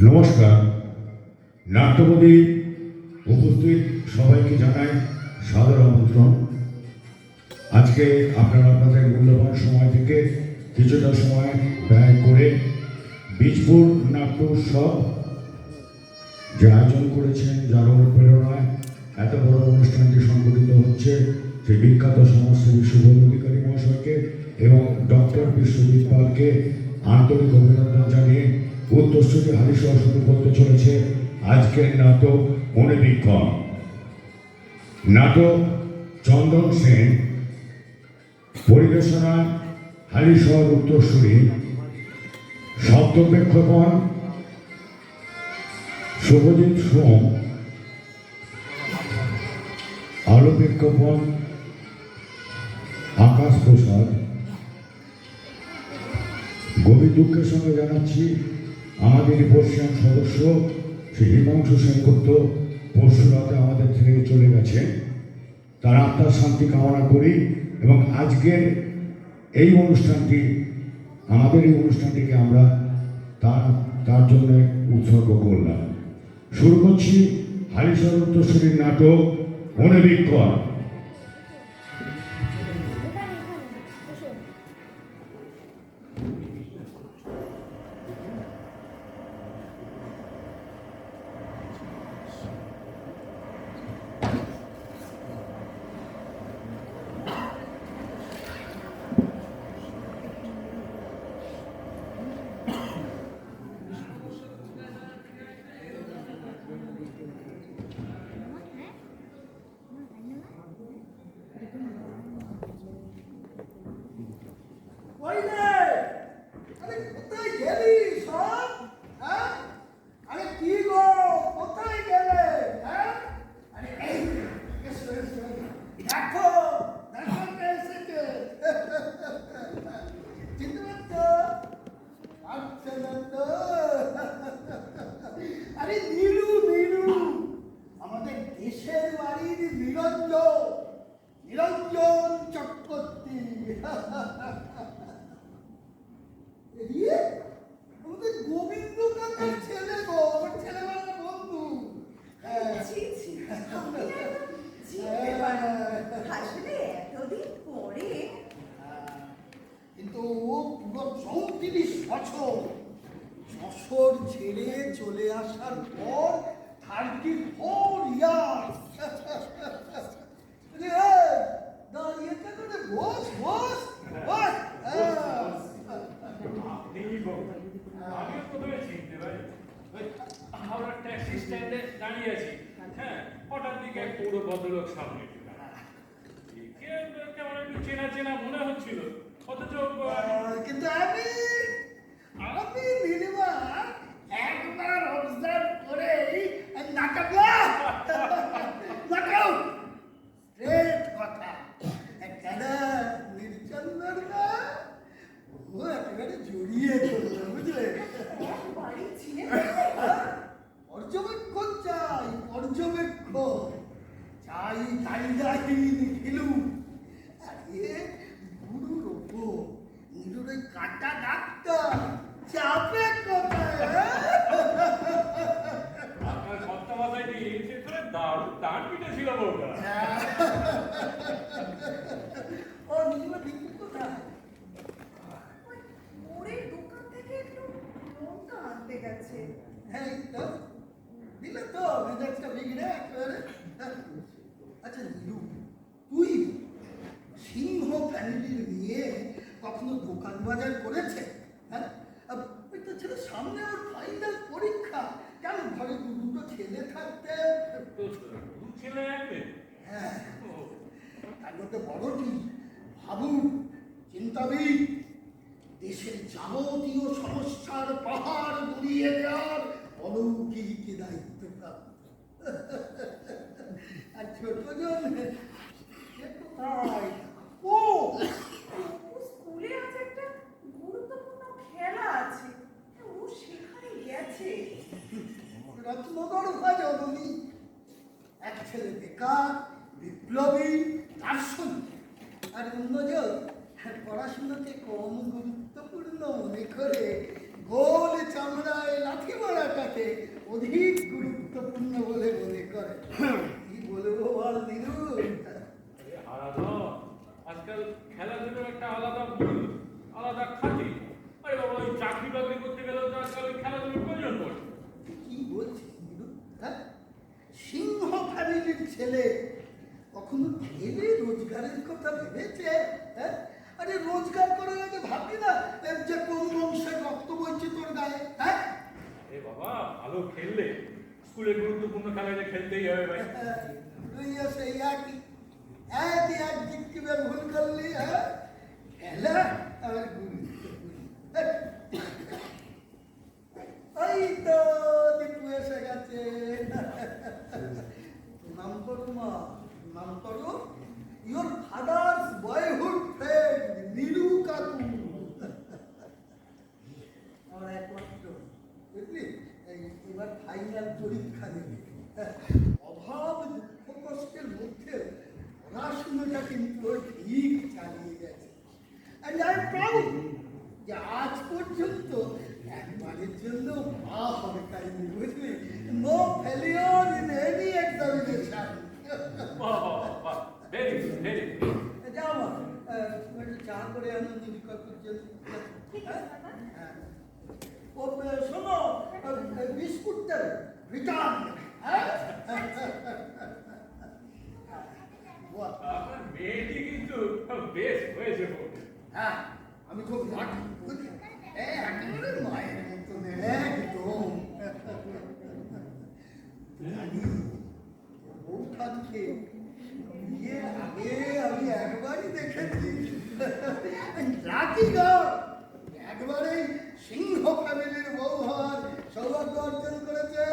নমস্কার। নাট্যপতি উপস্থিত সবাইকে জানাই সাদর আমন্ত্রণ। আজকে আপনারা আপনাদের মূল্যবান সময় থেকে কিছুটা সময় ব্যয় করে বীজপুর নাট্য উৎসব যে আয়োজন করেছেন, যার অনুপ্রেরণায় এত বড় অনুষ্ঠানটি সংগঠিত হচ্ছে, সেই বিখ্যাত সমাজসেবী শুভল অধিকারী মহাশয়কে এবং ডক্টর বিশ্বজিৎ পালকে আন্তরিক অভিনন্দন জানিয়ে উত্তরসূরি হারিসহ শুরু করতে চলেছে আজকের নাটক মনোবীক্ষণ। নাটক চন্দন সেন, পরিবেশনা হালিশহর উত্তরসূরি, শব্দ প্রেক্ষাপন শুভজিৎ সোম, আলো প্রেক্ষাপন আকাশ প্রসাদ। গভীর দুঃখের সঙ্গে জানাচ্ছি আমাদের বর্ষিয়ান সদস্য শ্রী হিমাংশু সেনগুপ্ত পরশু রাতে আমাদের থেকে চলে গেছে। তার আত্মার শান্তি কামনা করি এবং আজকের এই অনুষ্ঠানটি, আমাদের এই অনুষ্ঠানটিকে আমরা তার জন্য উৎসর্গ করলাম। শুরু করছি হালিশহর উত্তরসূরির নাটক মনোবীক্ষণ। নিরঞ্জন চক্রবর্তী আমাদের গোবিন্দ কাকার ছেলে গো, আমার ছেলেবেলার বন্ধু। আসলে এতদিন পরে, কিন্তু ও পুরো 34 বছর ছেড়ে চলে আসার পর 34 ইয়ার্স দাঁড়িয়ে কেন রে? বস বস বস। আমিও প্রথমে চিনতে পারি, আমরা ট্যাক্সি স্ট্যান্ডে দাঁড়িয়ে আছি। হ্যাঁ, হঠাৎ দিকে পুরো ভদ্রলোক সামনে কেমন একটু চেনা চেনা মনে হচ্ছিল, অথচ কিন্তু আমি নীলিমা একবার অবজার্ভ করে কথা একটা নির্চন্দন না, ও একেবারে জড়িয়ে ধরলো, বুঝলে? পর্যবেক্ষণ চাই, পর্যবেক্ষণ চাই, নিখিলু গুরুর ওপর নিজের ওই কাটা ডাক্তার চাপে কোথায়? আপনার সত্তাবাদায় নিয়ে সেখানে দারুণ দান পিটেছিল বউটা। ও নিজের বিক্রি কোথায়? মোড়ের দোকান থেকে একটু লঙ্কা আনতে গেছে। হ্যাঁ তো দিলে তো মেজাজটা বিগড়ে একেবারে। আচ্ছা নীলু, তুই সিংহ ফ্যামিলির মেয়ে কখনো দোকান বাজার করেছে? হ্যাঁ, ওই তো ছেলে সামনে ওর ফাইনাল পরীক্ষা, কেন ঘরে দুটো ছেলে থাকতে? ছেলে একবে, হ্যাঁ, তার মধ্যে বড়টি ভাবুক, চিন্তাবিদ, দেশের যাবতীয় সমস্যার পাহাড় গুড়িয়ে দেওয়ার অলৌকিক দায়িত্ব প্রাপ্ত। আর ছোটজন ও স্কুলে আজ একটা গুরুত্বপূর্ণ খেলা আছে, ও সেখানে গেছে। রত্নগর ভাজনী এক ছেলে বেকার, বিপ্লবী, দার্শনিক, আর অন্যজন পড়াশোনাকে কম গুরুত্বপূর্ণ মনে করে গোল চামড়ায় লাথি মারাটাকে অধিক গুরুত্বপূর্ণ বলে মনে করে। কি বলবো বল দিনু? আলাদা আজকাল খেলাধুলোর একটা আলাদা মূল, আলাদা খাতি। আরে বাবা, ওই চাকরি বাকরি করতে গেলেও তো আজকাল ওই খেলাধুলোর প্রয়োজন পড়ে। কি বলছিস দিনু? হ্যাঁ, সিংহ ফ্যামিলির ছেলে কখনো ভেবে রোজগারের কথা ভেবেছে? হ্যাঁ, আরে রোজগার করার আগে ভাববি না যে কোন বংশের রক্ত বইছে তোর গায়ে? হ্যাঁ, এ বাবা, ভালো খেললে স্কুলে গুরুত্বপূর্ণ খেলাটা খেলতেই হবে ভাই। তুইও সেই একই একদিকে ভুল করলি। হ্যাঁ, খেলা আর গুরুত্বপূর্ণ। ওই তো দীপু এসে গেছে। নাম করো মা, নাম করো your father's boyhood friend Nilu কাকু। আমার একমাত্র, বুঝলি, এবার ফাইনাল পরীক্ষা দেবে। অভাব দুঃখ কষ্টের মধ্যে পড়াশুনোটা কিন্তু ঠিক চালিয়ে গেছে। And I'm proud যে আজ পর্যন্ত একবারের জন্য মা হবে কাহিনী, বুঝলি? No failure in any examination. বাহ বাহ বাহ, ভেরি গুড, ভেরি গুড। যাও মা, একটু চা করে আনো নীলু কাকুর জন্য। হ্যাঁ? হ্যাঁ। ও শোনো, বিস্কুটটা রিটার্ন। হ্যাঁ, আপনার মেয়েটি কিন্তু বেশ হয়েছে বলতে। হ্যাঁ, আমি খুব লাকি, বুঝলি? একেবারে মায়ের মতন একদম। জানি বউঠানকে বিয়ের আগে আমি একবারই দেখেছি। লাকি গো, একবারেই সিংহ ফ্যামিলির বউ হওয়ার সৌভাগ্য অর্জন করেছে।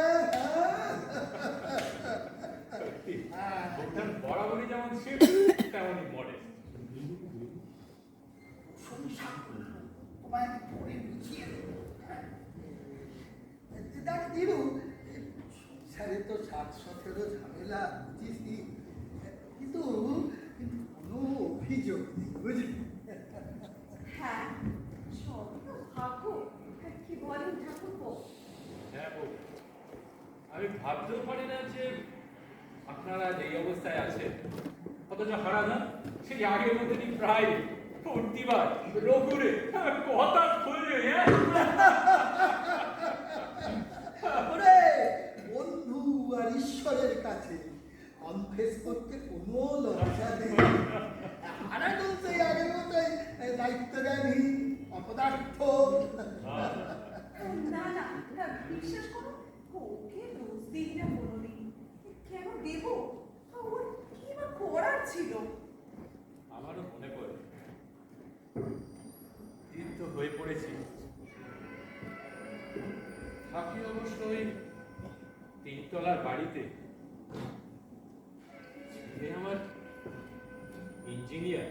বউঠান বরাবরই যেমন ছিল তেমনই মডেস্ট। সংসার তোমায় পরে বুঝিয়ে দেবো। দেখ দিনু, সংসারে তো ৬০-১৭ ঝামেলা, বুঝিসই, কিন্তু কোনো অভিযোগ নেই, বুঝলি? হ্যাঁ, সব তো ভাগ্য। কি বলেন ঠাকুরপো? হ্যাঁ বউ, আমি ভাবতেও পারি না যে আপনারা যে অবস্থায় আছেন, অথচ হারাধন সেই আগের মধ্যে প্রায় প্রতিবার রঘুরে কথা খুলবে। ওরে বন্ধু আর ঈশ্বরের কাছে কনফেস করতে কোনো লজ্জা নেই। আরাধন সেই আগের মতোই দায়িত্বজ্ঞানহীন, অপদার্থ। না না, বিশ্বাস করো, ওকে দোষ দিই না কোনোদিন। কেন দেবো? ওর কি বা করার ছিল? আমারও মনে পড়ে, তীর্থ হয়ে পড়েছি। থাকি অবশ্যই ৩ তলার বাড়িতে। ছেলে আমার ইঞ্জিনিয়ার,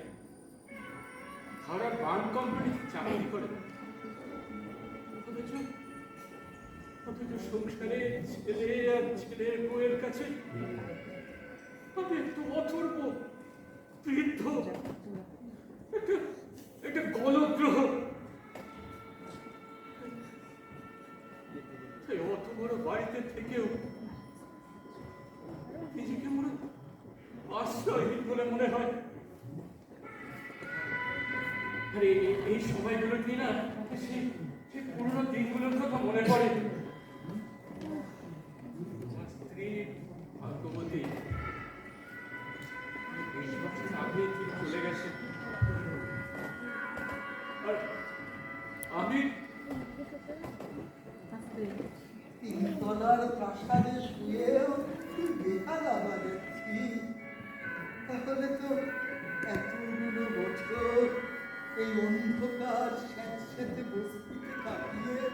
হাওড়া বান কোম্পানিতে চাকরি করে। অথচ সংসারে ছেলে আর ছেলের বউয়ের কাছে আমি একটু অথর্ব, বৃদ্ধ, একটা গলগ্রহ। তাই অত বড় বাড়িতে থেকেও নিজেকে মনে আশ্রয়হীন বলে মনে হয়। আরে এই সময়গুলোতে না সেই পুরোনো দিনগুলোর কথা মনে পড়ে। আমার স্ত্রী ভাগ্যবতী, ২০ বছর আগে ঠিক চলে গেছে। আর আমি ৩ তলার প্রাসাদে শুয়েও বেহালা বাজাচ্ছি। তাহলে তো এতগুলো বছর এই অন্ধকার স্যাঁতস্যাঁতে বস্তিতে কাটিয়ে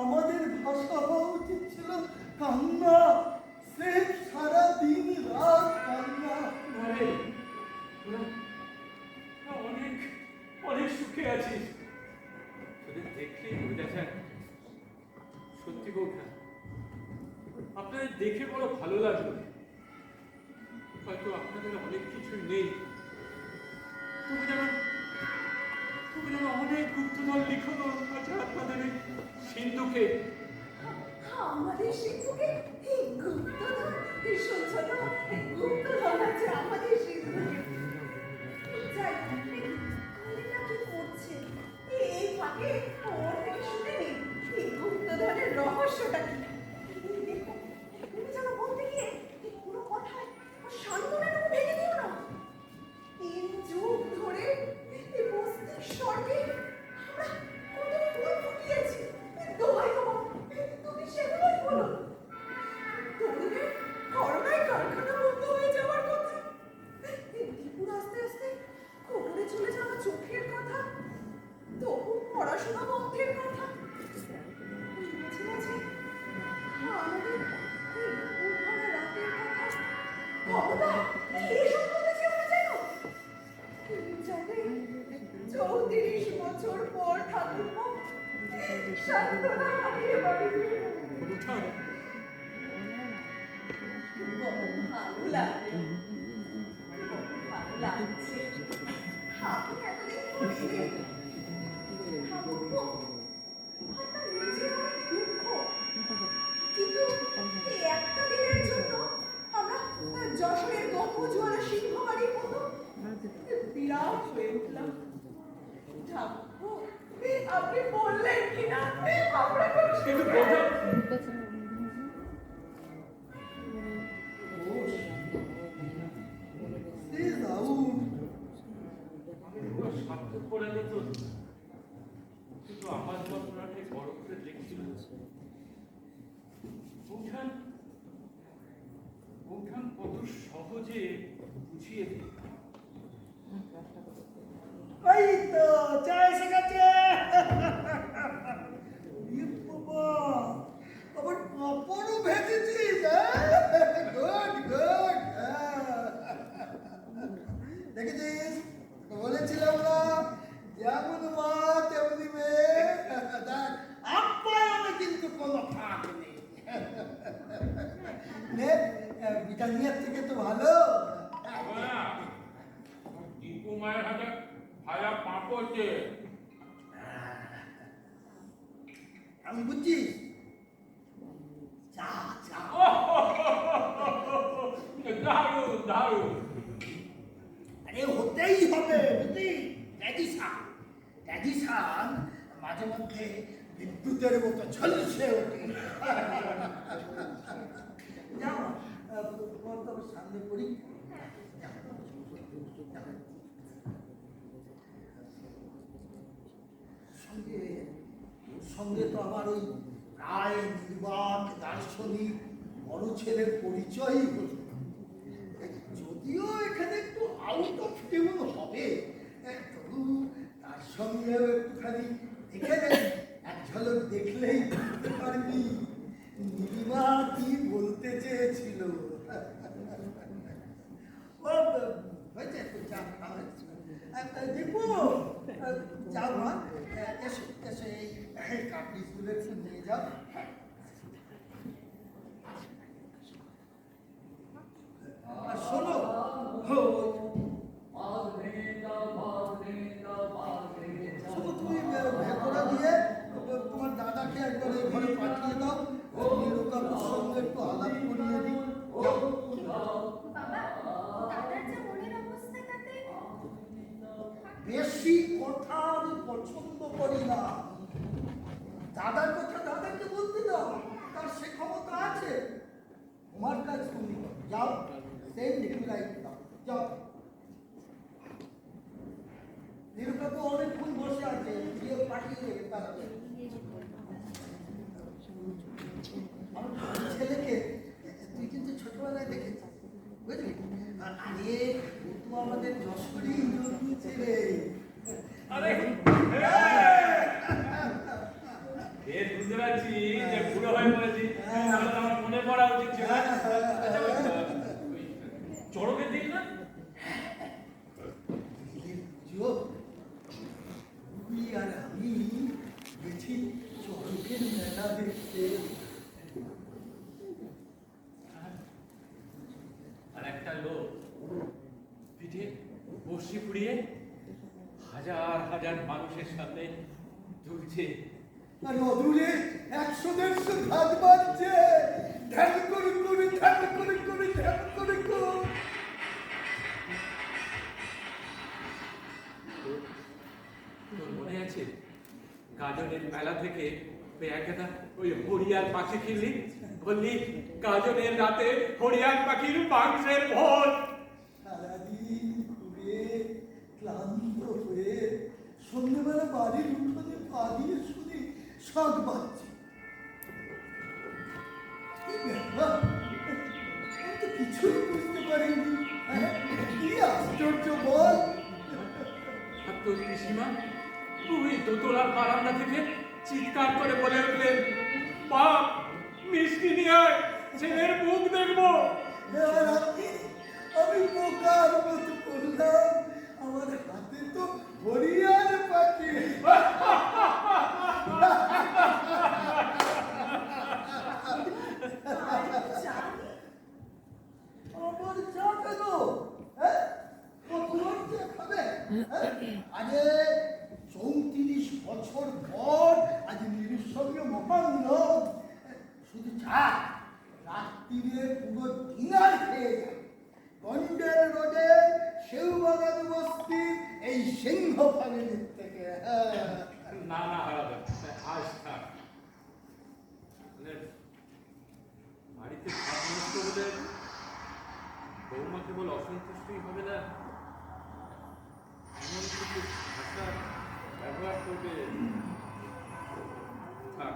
আমাদের ভাষা হওয়া উচিত ছিল কান্না। স্রেফ সারা দিন রাত কান্না। আরে অনেক অনেক সুখে আছিস, তোদের দেখলেই বোঝা যায়। সত্যি বৌঠা, আপনাদের দেখে বড় ভালো লাগলো। হয়তো আপনাদের অনেক কিছু নেই, তবু যেন ওগুলো অনেক গুপ্তধন লিখনো আছে আপনাদের এই সিন্ধুকে। আমাদের সিন্ধুকে এই গুপ্তধন, এই শুনছো তো? এই গুপ্তধন আছে আমাদের সিন্ধুকে। যাই, কলিনা কি করছে? এই ফাঁকে ওর থেকে শুনে নি এই গুপ্তধনের রহস্যটা কি। দেখো, তুমি যেন বলতে গিয়ে এই পুরো কথায় শান্তনাটুকু ভেঙে দিও না। 3 যুগ ধরে এই বস্তির স্বর্গে আমরা কত ফুল ফুটিয়েছি। দোহাই তোমার, তুমি সেগুলোই বলো। তরুণের করোনায় কারখানা বন্ধ হয়ে যাওয়ার কথা, এই দীপুর আস্তে আস্তে কোমরে চলে যাওয়া চোখের কথা, তবু পড়াশোনা বন্ধের কথা, মাঝে মাঝে আমাদের এই বুক ভরা রাতের কথা। ভগবান, এসব বলেছি আমরা জানো? জানে 34 বছর পর ঠাকুরপো শান্তনা হারিয়ে বাড়ি ফিরে উঠান। বড় ভালো লাগে, বড় ভালো লাগছে। আপনি এতদিন পর এলেন। ঠাকুরপো, আপনার নিজের অনেক দুঃখ, কিন্তু এই একটা দিনের জন্য আমরা যশোরের গম্বুজওয়ালা সিংহবাড়ির মতো বিরাট হয়ে উঠলাম। ঠাকুরপো, আপনি বললেন কিনা আমরা কোনো কিন্তু বোঝা সার্থক করে নিত, কিন্তু আমার ঘটনাটাই বড় করে দেখছিল। উঠান উঠান কত সহজে বুঝিয়ে দিল। এই তো চা এসে গেছে। ইয়ে বাবা, আবার পাঁপড়ও ভেজেছিস। Good good. দেখেছিস, বলেছিলাম না, যেমন মা তেমনি মেয়ে। দেখ, আপ্যায়নে কিন্তু কোনো ফাঁক নেই। নে, ব্রিটানিয়ার থেকে তো ভালো। দীপু মায়ের হাতে ভাজা পাঁপড় যে আমি বুঝছিস, চা চা। দারুণ দারুণ। আরে হতেই হবে, বুঝলি? ট্র্যাডিশন মাঝে মধ্যে বিদ্যুতের মতো ঝলসে ওঠে। যাও, তোমার তো সামনে পরীক্ষা। সঙ্গে সঙ্গে তো আমার ওই প্রায় নির্বাক দার্শনিক বড় ছেলের পরিচয়ই হলো। যদিও এখানে একটু আউট অফ টেবল হবে, তবু তার সঙ্গেও একটুখানি দেখে নে। এক ঝলক দেখলেই বুঝতে পারবি নীলিমা কি বলতে চেয়েছিল। ও হয়েছে তো, চা খাওয়া হয়েছে। দেখবো, যাও মা, এসো এসো, এই কাপড়গুলো একটু নিয়ে যাও। আর শোনো, শুধু তুমি ভেতরে দিয়ে তোমার দাদাকে একবার এই ঘরে পাঠিয়ে দাও, নীলকাকুর সঙ্গে একটু আলাপ করিয়ে দিই। বাবা, দাদার যা মনের অবস্থা তাতে বেশি কথা আমি পছন্দ করি না। দাদার কথা দাদাকে বলতে দাও, তার সে ক্ষমতা আছে। তোমার কাজ তুমি করো। যাও, সেই রিপ্লাই দাও, যাও। নীলকাকু অনেকক্ষণ বসে আছে, গিয়ে পাঠিয়ে দেবে তাড়াতাড়ি। আমার ছেলেকে তুই কিন্তু ছোটবেলায় দেখেছিস, বুঝলি? আরে ও তো আমাদের যশোরী ছেলে। আরে এ বুঝতে পারছি যে বুড়ো হয়ে পড়েছি, তাহলে তো আমার মনে পড়া উচিত ছিল। আচ্ছা, ওই চড়কের দিন না? পুজো, তুই আর আমি গেছি চড়কের মেলা দেখতে। আর একটা লোক পিঠে বর্ষি পুড়িয়ে হাজার হাজার মানুষের সামনে দুলছে। আর অদূরে 100-150 ঘাত বাজছে, ধ্যান করে করে ধ্যান করে করে ধ্যান করে করে। তোর মনে আছে গাজনের মেলা থেকে ওই একটা ওই হরিয়ার পাখি কিনলি, বললি গাজনের রাতে হরিয়ার পাখির মাংসের ভোজ। সারাদিন ঘুরে ক্লান্ত হয়ে সন্ধ্যেবেলা বাড়ির উঠোনে পা দিয়ে শুনে শাক বাজছে। কি ব্যাপার? আমি তো কিছুই বুঝতে পারিনি। হ্যাঁ? কি আশ্চর্য বল। আর তোর পিসিমা ওই দোতলার বারান্দা থেকে চিৎকার করে বলে উঠলেন, বাপ মিষ্টি নিয়ে আয়, ছেলের মুখ দেখবো। আর আমি বোকার মতো করলাম, আমার হাতে তো হরিয়ার পাখি। জানি আমার চা কেন? হ্যাঁ? কখন চা খাবে? হ্যাঁ? আরে 34 বছর পর আজ নিঃসঙ্গে মহান্ন শুধু চা, রাত্রিরে পুরো ডিনার খেয়ে যায়। গন্ডের রোডে সেউবাগান বস্তির এই সিংহ ফ্যামিলির থেকে। হ্যাঁ। না না হারাবে, আজ থাক। মানে বাড়িতে ভাত নষ্ট হলে বৌমা কেবল অসন্তুষ্টই হবে না, এমন কিছু ভাষা ব্যবহার করবে। থাক,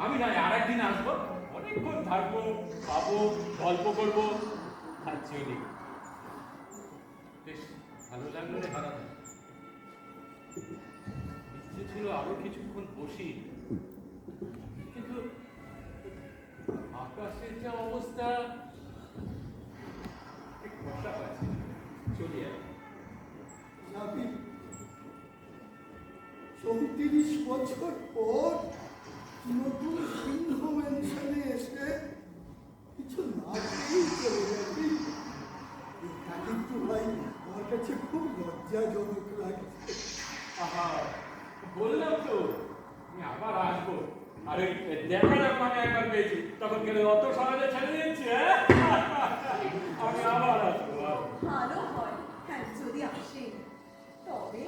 আমি নয় আর একদিন আসবো, অনেকক্ষণ থাকবো, খাবো, গল্প করবো, আর চলি। বেশ ভালো লাগলো রে হারাবে। ইচ্ছে ছিল আরো কিছুক্ষণ বসি, কিন্তু আকাশের যা অবস্থা ঠিক ভরসা পাচ্ছি না। চলি আর। যাবি? 34 বছর পর নতুন সিংহ ম্যানশনে এসে কিছু না পেয়েই চলে যাবি। এটা কিন্তু ভাই আমার কাছে খুব লজ্জাজনক লাগছে। আহা, বললাম তো আমি আবার আসবো। আর ওই দেখা যখন আমি একবার পেয়েছি তখন গেলে অত সহজে ছেড়ে দিচ্ছি। আমি আবার আসবো। ভালো হয় হ্যাঁ যদি আসে, তবে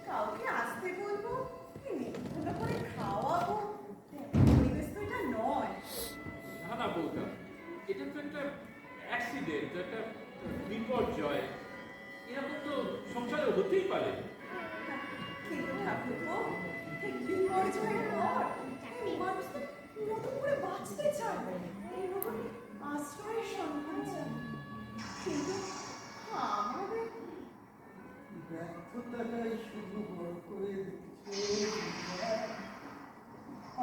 কাউকে আসতে বলবো, নিমন্ত্রণ করে খাওয়াবো, পরিবেশ তো এটা নয়। না না বউটা, এটা তো একটা অ্যাক্সিডেন্ট, একটা বিপর্যয়, এরকম তো সংসারে হতেই পারে। কিন্তু ঠাকুরপো, এই বিপর্যয়ের পর এই মানুষ তো নতুন করে বাঁচতে চায়, এইরকম আশ্রয়ের সন্ধান চায়। কিন্তু আমাদের ব্যর্থতাটাই শুধু বড় করে দিচ্ছে।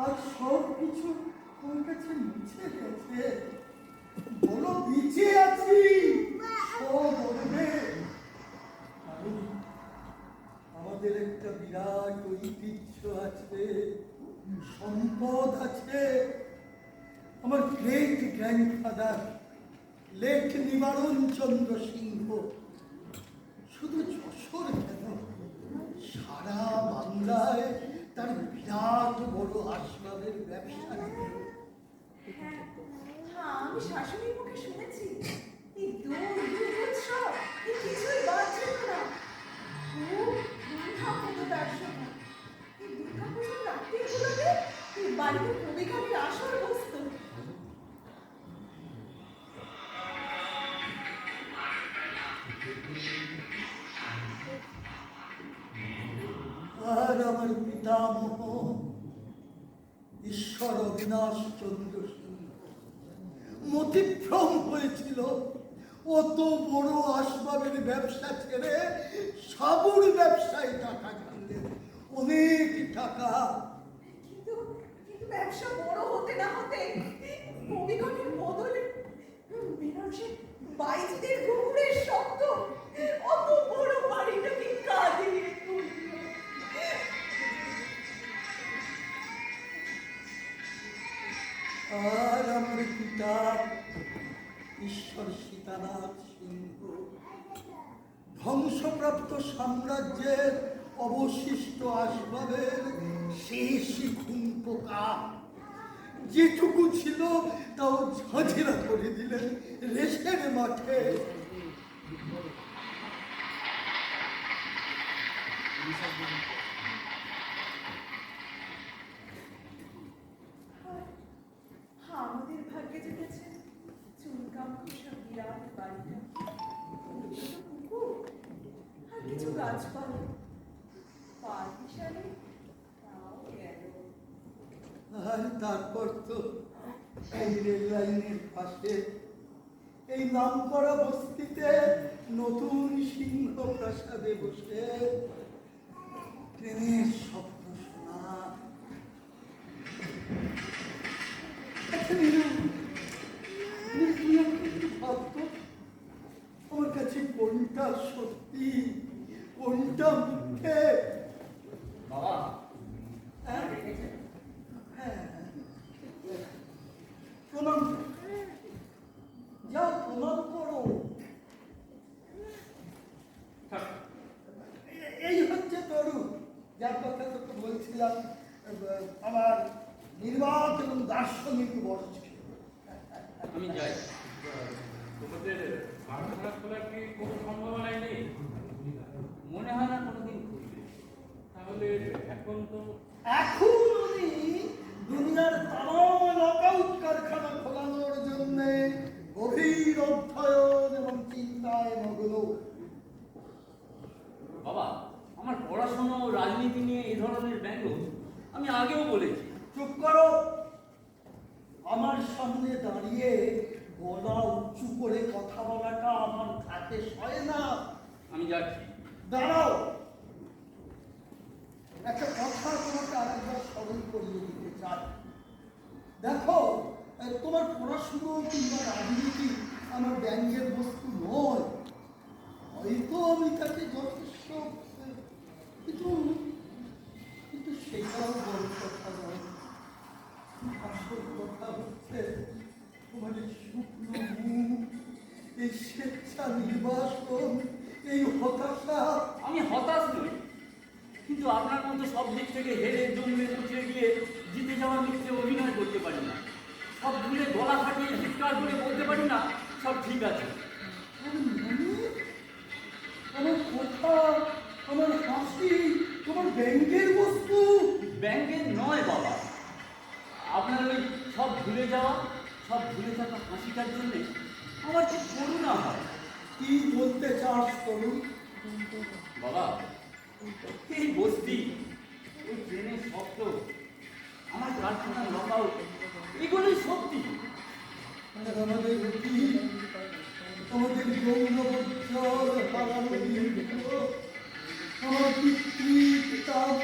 আর সব কিছু ওর কাছে মুছে গেছে। বলো বেঁচে আছি, সব বলবে। আমাদের একটা বিরাট ঐতিহ্য আছে, সম্পদ আছে। আমার গ্রেট গ্র্যান্ডফাদার লেট নিবারণ চন্দ্র সিংহ শুধু যশোর কেন, সারা বাংলায় তার বিরাট বড় আসবাবের ব্যবসা ছিল। হ্যাঁ, আমি শাশুড়ির মুখে শুনেছি এই দুর্গোৎসব এই কিছুই বাদ যেত না। খুব ধুমধাম হতো তার সময়। এই দুর্গাপুজোর রাত্রিগুলোতে এই বাড়িতে কবিকালের আসর বসতো। আর আমার পিতামহ ঈশ্বর অবিনাশ চন্দ্র সিংহ মতিভ্রম হয়েছিল। অত বড় আসবাবের ব্যবসা ছেড়ে সাবুর ব্যবসায় টাকা ঢাললেন, অনেক টাকা। কিন্তু কিন্তু ব্যবসা বড় হতে না হতে কবিগণের বদলে বেনারসের বাইজিদের ঘুঙুরের শব্দ অত বড় বাড়িটাকে কাঁদিয়ে তুলল। আর আমার পিতা ঈশ্বর সীতানাথ সিংহ ধ্বংসপ্রাপ্ত সাম্রাজ্যের অবশিষ্ট আসবাবের শেষ ঘুম পোকা যেটুকু ছিল তাও ঝাঁঝরা করে দিলেন রেশের মাঠে। আমাদের ভাগ্যে জুটেছে চুনকাম খোসা বিরাট বাড়িটা, দুটো পুকুর আর কিছু গাছপালা, পার্টিশালে তাও গেল। আর তারপর তো এই রেল লাইনের পাশে এই নামকরা বস্তিতে নতুন সিংহ প্রাসাদে বসে ট্রেনের স্বপ্ন শোনা। আচ্ছা নীলু, তুই আমাকে একটু ভাবতো আমার কাছে কোনটা সত্যি কোনটা মিথ্যে? বাবা হ্যাঁ? দেখেছেন? হ্যাঁ, প্রণাম যাও, প্রণাম করো। থাক, এই হচ্ছে তরু, যার কথা তোকে বলছিলাম আমার নির্বাক এবং দার্শনিক বর্ষ। আমি যাই। তোমাদের কারখানা খোলার কি কোনো সম্ভাবনাই নেই? মনে হয় না কোনোদিন খুলবে। তাহলে এখন তো এখন উনি দুনিয়ার তামাম নকআউট কারখানা খোলানোর জন্য গভীর অধ্যয়ন এবং চিন্তায় মগ্ন। বাবা, আমার পড়াশোনা ও রাজনীতি নিয়ে এই ধরনের ব্যঙ্গ আমি আগেও বলেছি। চুপ করো। আমার সামনে দাঁড়িয়ে গলা উঁচু করে কথা বলাটা আমার হাতে সয় না। আমি যাচ্ছি। দাঁড়াও, একটা কথা তোমাকে আরেকবার স্মরণ করিয়ে দিতে চাই। দেখো, তোমার পড়াশুনো কিংবা রাজনীতি আমার ব্যঙ্গের বস্তু নয়। হয়তো আমি তাকে যথেষ্ট, কিন্তু কিন্তু সেটাও বড় কথা নয়। আসল কথা হচ্ছে তোমার এই শুকনো মুখ, এই স্বেচ্ছা নির্বাসন, এই হতাশা। আমি হতাশ নই, কিন্তু আপনার মতো সব দিক থেকে হেরে দুমড়ে মুচড়ে গিয়ে জিতে যাওয়ার মিথ্যে অভিনয় করতে পারি না। সব ভুলে গলা ফাটিয়ে চিৎকার করে বলতে পারি না সব ঠিক আছে। আমার কথা, আমার হাসি তোমার ব্যঙ্গের বস্তু। ব্যাংকের নয় বাবা, আপনার ওই সব ভুলে যাওয়া, সব ভুলে থাকা হাসিটার জন্যে আমার কি করুণা হয়। কি বলতে চাস তরুণ? বাবা, এই বস্তি, ওই ট্রেনের শব্দ, আমার কারখানার লকআউট, এগুলোই সত্যি। আমাদের অতীত, আমাদের গৌরবোজ্জ্বল হারানো দিনগুলো, আমার পিতৃ পিতামহ,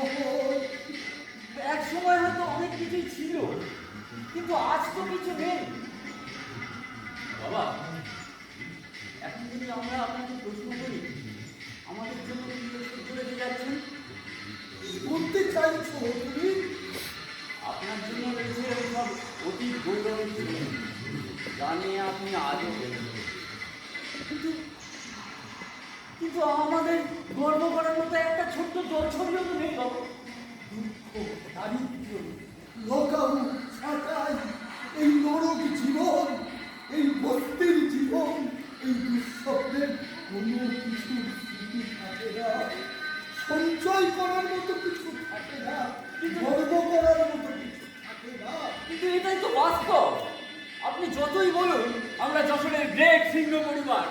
এক সময় হয়তো অনেক কিছুই ছিল, কিন্তু আজ তো কিছু নেই। বাবা, এখন যদি আমরা আপনাকে প্রশ্ন করি, আমাদের জন্য কি সহ্য রেখে যাচ্ছেন? কি বলতে চাইছো তুমি? আপনার জন্য রয়েছে ওই সব অতীত গৌরবের জন্য, যা নিয়ে আপনি আজও বেরোন। কিন্তু কিন্তু আমাদের গর্ব করার মতো একটা ছোট্ট জলছবিও তো নেই বাবা। দুঃখ, দারিদ্র্য, লকআউট, ছাঁটাই, এই নরক জীবন, এই বস্তির জীবন, এই দুঃস্বপ্নের কোনো কিছু স্মৃতি থাকে না, সঞ্চয় করার মতো কিছু থাকে না, গর্ব করার মতো কিছু থাকে না। কিন্তু এটাই তো বাস্তব। আপনি যতই বলুন আমরা যশোরের গ্রেট সিংহ পরিবার,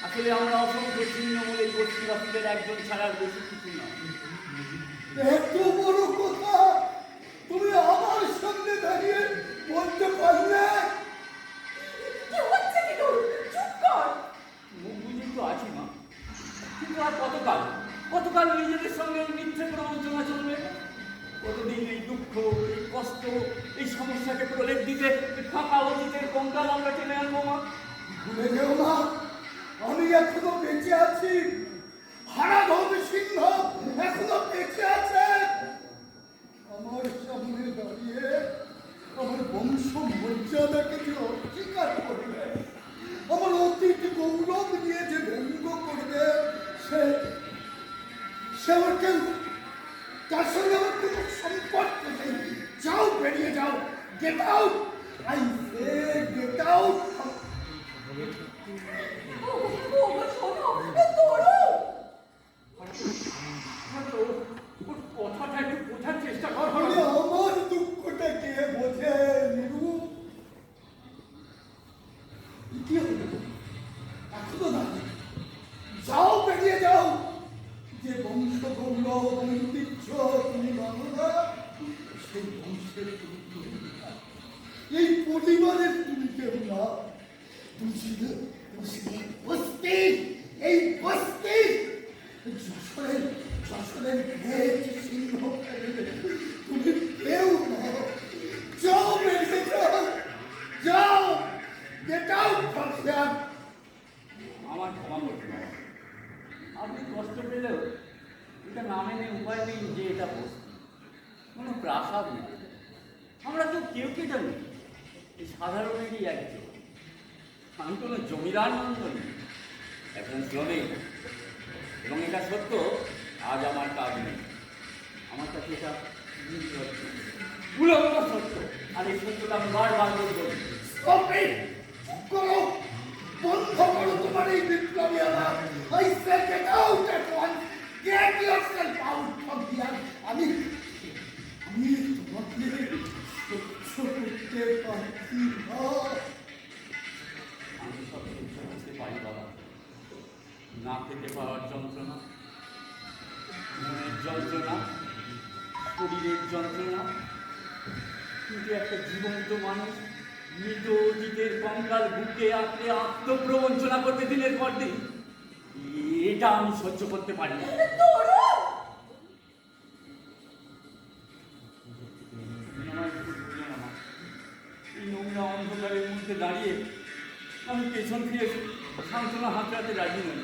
আসলে আমরা অসংখ্য ছিন্ন বলে গোষ্ঠীবাসীদের একজন ছাড়ার বেশি কিছু না। এত বড় কথা তুমি আমার সামনে দাঁড়িয়ে বলতে পারলে? কি হচ্ছে কি তোর? চুপ কর। মুখ বুঝেই তো আছি না, কিন্তু আর কতকাল কতকাল নিজেদের সঙ্গে এই মিথ্যে প্রবঞ্চনা চলবে? কতদিন এই দুঃখ, এই কষ্ট, এই সমস্যাকে প্রলেপ দিতে ফাঁকা অতীতের কঙ্কাল আমরা টেনে আনবো মা? ভুলে যেও না, আমি এখনো বেঁচে আছি। হারাধন সিংহ এখনো বেঁচে আছে। আমার সামনে দাঁড়িয়ে আমার বংশ মর্যাদাকে যে অস্বীকার করবে, আমার অতীত গৌরব নিয়ে যে ব্যঙ্গ করবে, out! I said get out! ওগো শোনো, তরুণ! ওর কথাটা একটু বোঝার চেষ্টা কর। আরে আমার দুঃখটা কে বোঝে নিরু? কি হলো? এখনো না যাও, বেরিয়ে যাও। যে বংশ গৌরব ঐতিহ্য তুমি মানো না, সেই বংশের তুমি কেউ না। এই পরিবারের তুমি কেউ না। তুমি শুধু বস্তি, এই বস্তি যশোরের ভেজ সিংহ তুমি কেউ না। যাও, বেরিয়ে যাও, যাও, গেট আউট ফ্রম হিয়ার। আমার ক্ষমা করতে হবে। আপনি কষ্ট পেলেও এটা না মেনে উপায় নেই যে এটা বস্তু, কোনো প্রাসাদ নেই। আমরা তো কেউ কেউ নেই, এই সাধারণেরই একজন। আমি কোনো জমিদার নই, একজন শ্রমিক। এবং এটা সত্য, আজ আমার কাজ নেই। আমার কাছে এটা উলঙ্গ সত্য, আর এই সত্যটা আমি বারবার বলবো। Stop it! চুপ করো, বন্ধ করো তোমার এই বিপ্লবী আলাপ। I said get out at once. Get yourself out from here. আমি তোমাকে সহ্য করতে পারছি না। আমি সব সহ্য করতে পারি বাবা। না খেতে পাওয়ার যন্ত্রণা, মনের যন্ত্রণা, শরীরের যন্ত্রণা, কিন্তু একটা জীবন্ত মানুষ মৃত অতীতের কঙ্কাল বুকে আঁকড়ে আত্মপ্রবঞ্চনা করতে দিনের পর দিন, এটা আমি সহ্য করতে পারি না। আমায় একটু বুঝো না মা। এই নোংরা অন্ধকারের মধ্যে দাঁড়িয়ে আমি পেছন ফিরে সান্ত্বনা হাতড়াতে রাজি নই।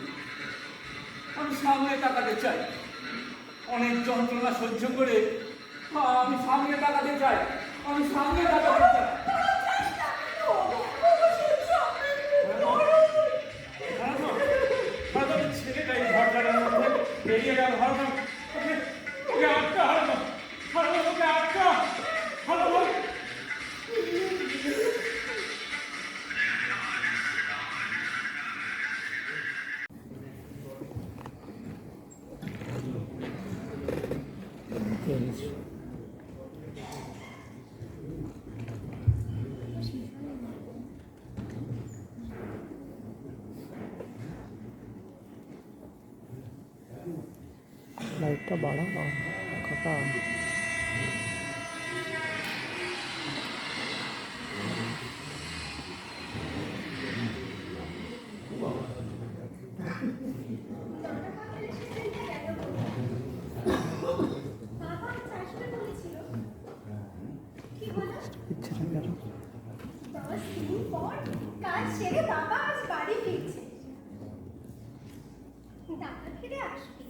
আমি সামনে তাকাতে চাই। অনেক যন্ত্রণা সহ্য করে আমি সামনে তাকাতে চাই। আমি সামনে তাকাতে চাই। ছেলেটা এই ঘরটার মধ্যে বেরিয়ে গেল। হরমান ওকে আটকা, হরমান হরমান ওকে আটকা, হরমান। লাইটটা বাড়াও কাকা। বাবা চাষটা বলেছিল কি হলো? ইচ্ছে না কেন? 10 দিন পর কাজ সেরে বাবা আজ বাড়ি ফিরছে। দাদা ফিরে আসবে,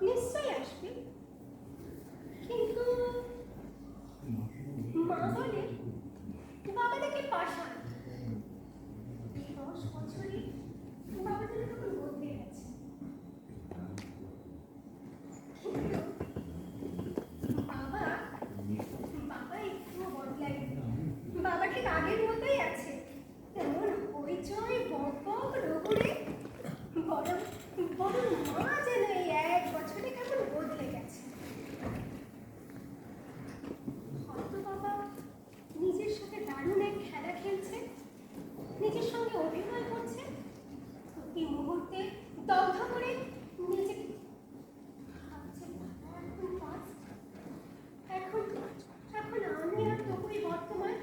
নিশ্চয়ই আসবে, কিন্তু মা বলে বাবা দেখে পাষাণ। 10 বছরে বাবা যেন তখন বদলে গেছে। বাবা একটুও বদলায়নি। বাবা ঠিক আগের মতোই আছে, তেমন হইচই বকবক রোগড়ে। বরং মা যেন এই 1 বছরে কেমন বদলে গেছে। হয়তো বাবা নিজের সাথে দারুণ এক খেলা খেলছে, নিজের সঙ্গে অভিনয় করছে, প্রতি মুহূর্তে দগ্ধ করে নিজেকে ভাবছে বাবা এখন past, এখন আমি আর তপুই বর্তমান,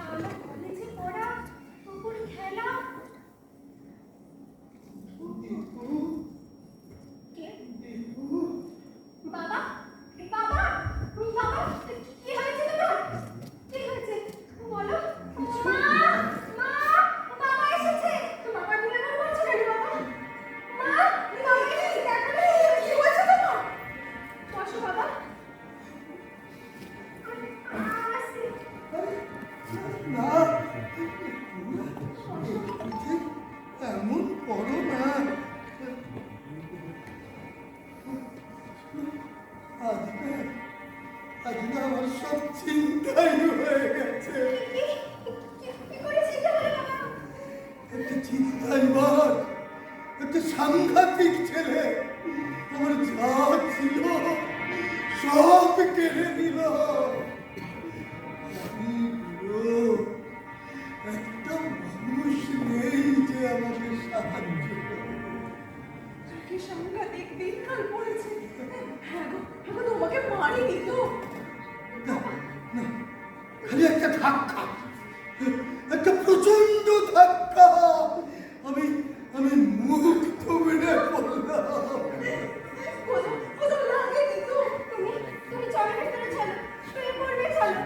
আমার কলেজে পড়া, তপুর খেলা। কে? বাবা বাবা বাবা কি হয়েছে তোমার? কি হয়েছে বলো। মা মা বাবা এসেছে। বাবা তুমি আমার বলছো কেন বাবা? মা বাবা এসেছে, দেখো চিন্তাইবার একটা সাংঘাতিক ছেলে আমার যা ছিল সব কেড়ে নিল। আমি বুড়ো, একটা মানুষ নেই যে আমাকে সাহায্য করবে। কি সাংঘাতিক দিনকাল পড়েছে। হ্যাঁ গো, তোমাকে মারিনি তো? না, না, খালি একটা ধাক্কা, একটা প্রচন্ড ধাক্কা, আমি আমি মুখ থুবড়ে পড়লাম। কোথাও লাগেনি তো? তুমি চলো ভেতরে, চলো শুয়ে পড়বে, চলো।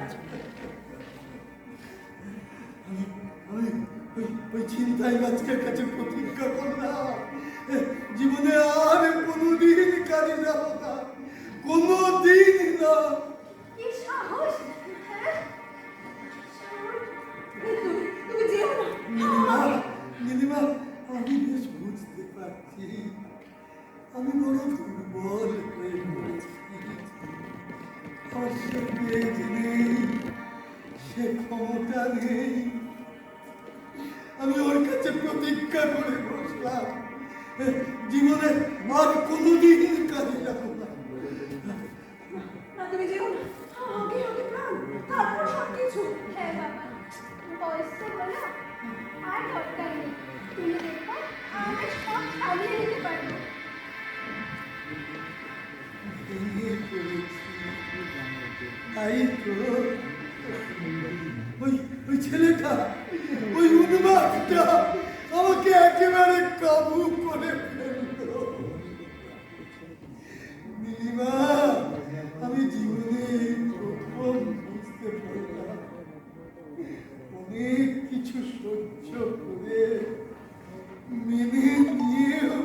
আমি ওই চিন্তাই গাছকের কাছে প্রতিজ্ঞা করলাম, জীবনে আর কোনোদিন কাজে যাব না, কোনোদিন না। কি সাহস! হ্যাঁ সাহস! তুমি যেও না। নীলিমা, নীলিমা, আমি বেশ বুঝতে পারছি আমি বড় দুর্বল হয়ে পড়েছি। আমার সে পেজ নেই, সে ক্ষমতা নেই। আমি ওর কাছে প্রতিজ্ঞা করে বসলাম, জীবনে আর কোনোদিন কাজে যাব না। না তুমি যেও না। আগে প্রাণ, তারপর সব কিছু। হ্যাঁ বাবা, বয়স তো হলো, আর দরকার নেই। তুমি দেখো আমরা সব সামলে নিতে পারবো। ভেঙে পড়েছি, তাই তো ওই ছেলেটা, ওই উন্মাদটা আমাকে একেবারে কাবু করে ফেলল। নীলিমা, আমি জীবনে প্রথম বুঝতে পারলাম অনেক কিছু সহ্য করে মেনে নিয়েও